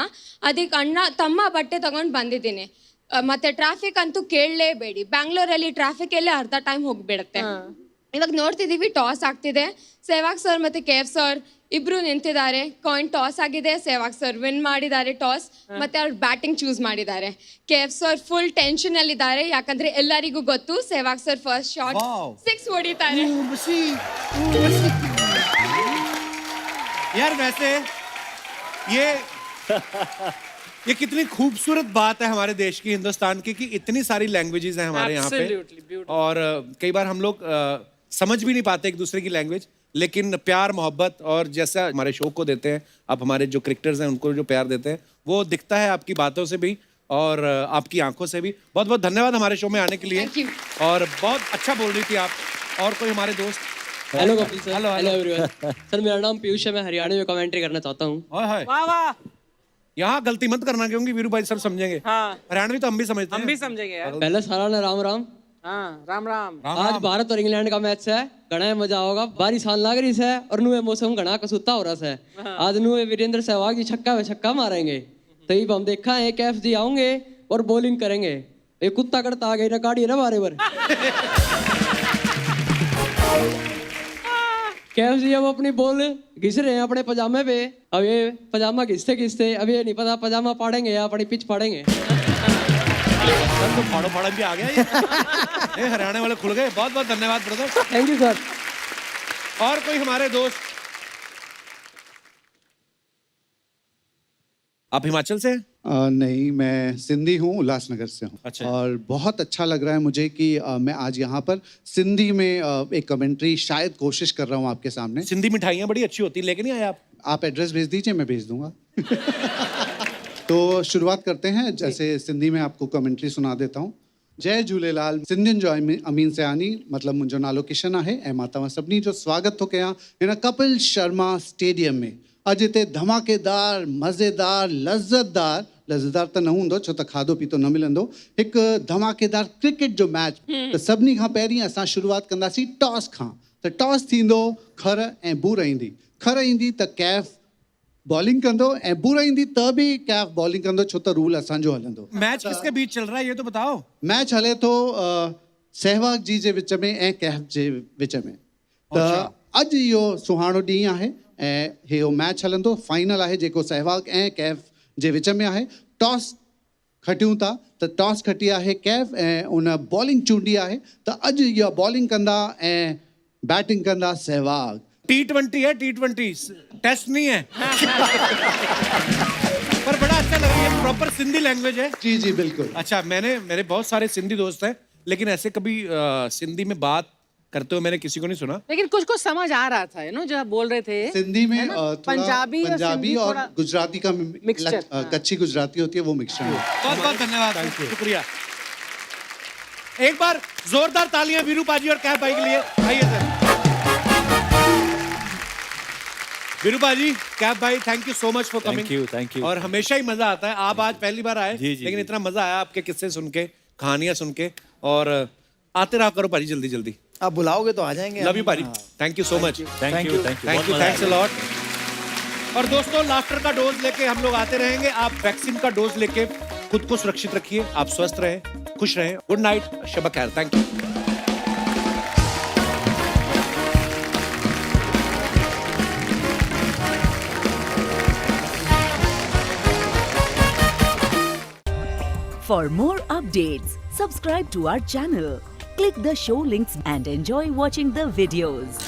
ಅದಕ್ಕೆ ಅಣ್ಣ ತಮ್ಮ ಬಟ್ಟೆ ತಗೊಂಡು ಬಂದಿದ್ದೀನಿ ಮತ್ತೆ ಟ್ರಾಫಿಕ್ ಅಂತೂ ಕೇಳಲೇಬೇಡಿ ಬ್ಯಾಂಗ್ಳೂರಲ್ಲಿ ಟ್ರಾಫಿಕ್ ಎಲ್ಲೇ ಅರ್ಧ ಟೈಮ್ ಹೋಗ್ಬಿಡುತ್ತೆ ಇವಾಗ ನೋಡ್ತಿದೀವಿ ಟಾಸ್ ಆಗ್ತಿದೆ ಸೆಹ್ವಾಗ್ ಸರ್ ಮತ್ತೆ KF ಸರ್ ಇಬ್ರು ನಿಂತಿದ್ದಾರೆ ಕಾಯಿನ್ ಟಾಸ್ ಆಗಿದೆ ಸೆಹ್ವಾಗ್ ಸರ್ ವಿನ್ ಮಾಡಿದ್ದಾರೆ ಟಾಸ್ ಮತ್ತೆ ಅವ್ರು ಬ್ಯಾಟಿಂಗ್ ಚೂಸ್ ಮಾಡಿದ್ದಾರೆ KF ಸರ್ ಫುಲ್ ಟೆನ್ಷನ್ ಅಲ್ಲಿ ಇದ್ದಾರೆ ಯಾಕಂದ್ರೆ ಎಲ್ಲರಿಗೂ ಗೊತ್ತು ಸೆಹ್ವಾಗ್ ಸರ್ ಫಸ್ಟ್ ಶಾಟ್ 6 ಹೊಡಿತಾರೆ यार वैसे ये कितनी खूबसूरत बात है हमारे देश की हिंदुस्तान की कि इतनी सारी लैंग्वेजेस हैं हमारे यहाँ पे और कई बार हम लोग समझ भी नहीं पाते एक दूसरे की लैंग्वेज लेकिन प्यार मोहब्बत और जैसा हमारे शो को देते हैं आप हमारे जो क्रिकेटर्स हैं उनको जो प्यार देते हैं वो दिखता है आपकी बातों से भी और आपकी आंखों से भी बहुत बहुत धन्यवाद हमारे शो में आने के लिए और बहुत अच्छा बोल रही थी आप और कोई हमारे दोस्त hello Kapil sir hello everyone sir मेरा नाम पीयूष है मैं हरियाणा में कमेंट्री करना चाहता हूँ वाह वाह यहाँ गलती मत करना क्योंकि वीरू भाई सब समझेंगे हरियाणवी तो हम भी समझते हैं हम भी समझेंगे यार पहले सारा ने राम राम हाँ राम राम आज भारत और इंग्लैंड का मैच है घना मजा होगा बारिश आने लग रही है और नुए मौसम घना कसूता हो रहा है आज नुए वीरेंद्र सहवाग जी छक्का पे छक्का मारेंगे तो ये हम देखा है KF जी आएंगे और बॉलिंग करेंगे ये कुत्ता करता आ गई ना काढ़ी ना बारे बार KF जी अब अपनी बॉल घिस रहे हैं अपने पजामे पे अब ये पजामा घिसते घिसते अब ये नहीं पता पजामा फाड़ेंगे या अपनी पिच फाड़ेंगे तो फाड़ो फाड़ा भी आ गया ये हरियाणा वाले खुल गए बहुत बहुत धन्यवाद ब्रदर थैंक यू सर और कोई हमारे दोस्त आप हिमाचल से नहीं मैं सिंधी हूँ उल्लासनगर से हूँ अच्छा। और बहुत अच्छा लग रहा है मुझे कि मैं आज यहाँ पर सिंधी में एक कमेंट्री शायद कोशिश कर रहा हूँ आपके सामने सिंधी मिठाइयाँ बड़ी अच्छी होती लेके नहीं आए आप एड्रेस भेज दीजिए मैं भेज दूंगा तो शुरुआत करते हैं जैसे सिंधी में आपको कमेंट्री सुना देता हूँ जय झूलेलाल सिंधियुनि जो अमीन सयानी मतलब मुंहिंजो नालो किशन आहे ऐं मां तव्हां सभिनी जो स्वागत थो कयां हिन कपिल शर्मा स्टेडियम में अॼु हिते धमाकेदार मज़ेदार लज़्ज़तदार त न हूंदो छो त खाधो पीतो न मिलंदो हिकु धमाकेदार क्रिकेट जो मैच त सभिनी खां पहिरीं असां शुरूआत कंदासीं टॉस खां त टॉस थींदो खर ऐं बूर ईंदी खर ईंदी त KF बॉलिंग कंदो ऐं बूर ईंदी त बि KF बॉलिंग कंदो छो त रूल असांजो हलंदो मैच किसके बीच चल रहा है ये तो बताओ मैच हले थो सहवाग जी जे विच में ऐं KF जे विच में त अॼु इहो सुहाणो ॾींहुं आहे ऐं इहो मैच हलंदो फाइनल आहे जेको सहवाग ऐं KF जे विच में आहे टॉस खटियूं था त टॉस खटी आहे KF ऐं उन बॉलिंग चूंडी आहे त अॼु इहा बॉलिंग कंदा ऐं बैटिंग कंदा सहवाग T20 है T20 टेस्ट नहीं है पर बड़ा अच्छा लगा ये प्रॉपर सिंधी लैंग्वेज है जी जी बिल्कुल अच्छा मेरे बहुत सारे सिंधी दोस्त हैं लेकिन ऐसे कभी सिंधी में बात करते हुए मैंने किसी को नहीं सुना लेकिन कुछ कुछ समझ आ रहा था ना जो आप बोल रहे थे सिंधी में पंजाबी और गुजराती का मिक्सचर कच्ची गुजराती होती है वो मिक्सचर बहुत बहुत धन्यवाद शुक्रिया एक बार जोरदार तालियां वीरू पाजी और KF भाई के लिए आइए सर वीरू पाजी KF भाई thank you so much for coming thank you और हमेशा ही मजा आता है आप आज पहली बार आए लेकिन इतना मजा आया आपके किस्से सुन के कहानियां सुन के और आते रहा करो पाजी जल्दी जल्दी आप बुलाओगे तो आ जाएंगे लव यू पाजी thank you so much thank you thanks a lot और दोस्तों लाफ्टर का डोज लेके हम लोग आते रहेंगे आप वैक्सीन का डोज लेके खुद को सुरक्षित रखिए आप स्वस्थ रहें खुश रहें गुड नाइट शब खैर thank you For more updates, subscribe to our channel, click the show links and enjoy watching the videos.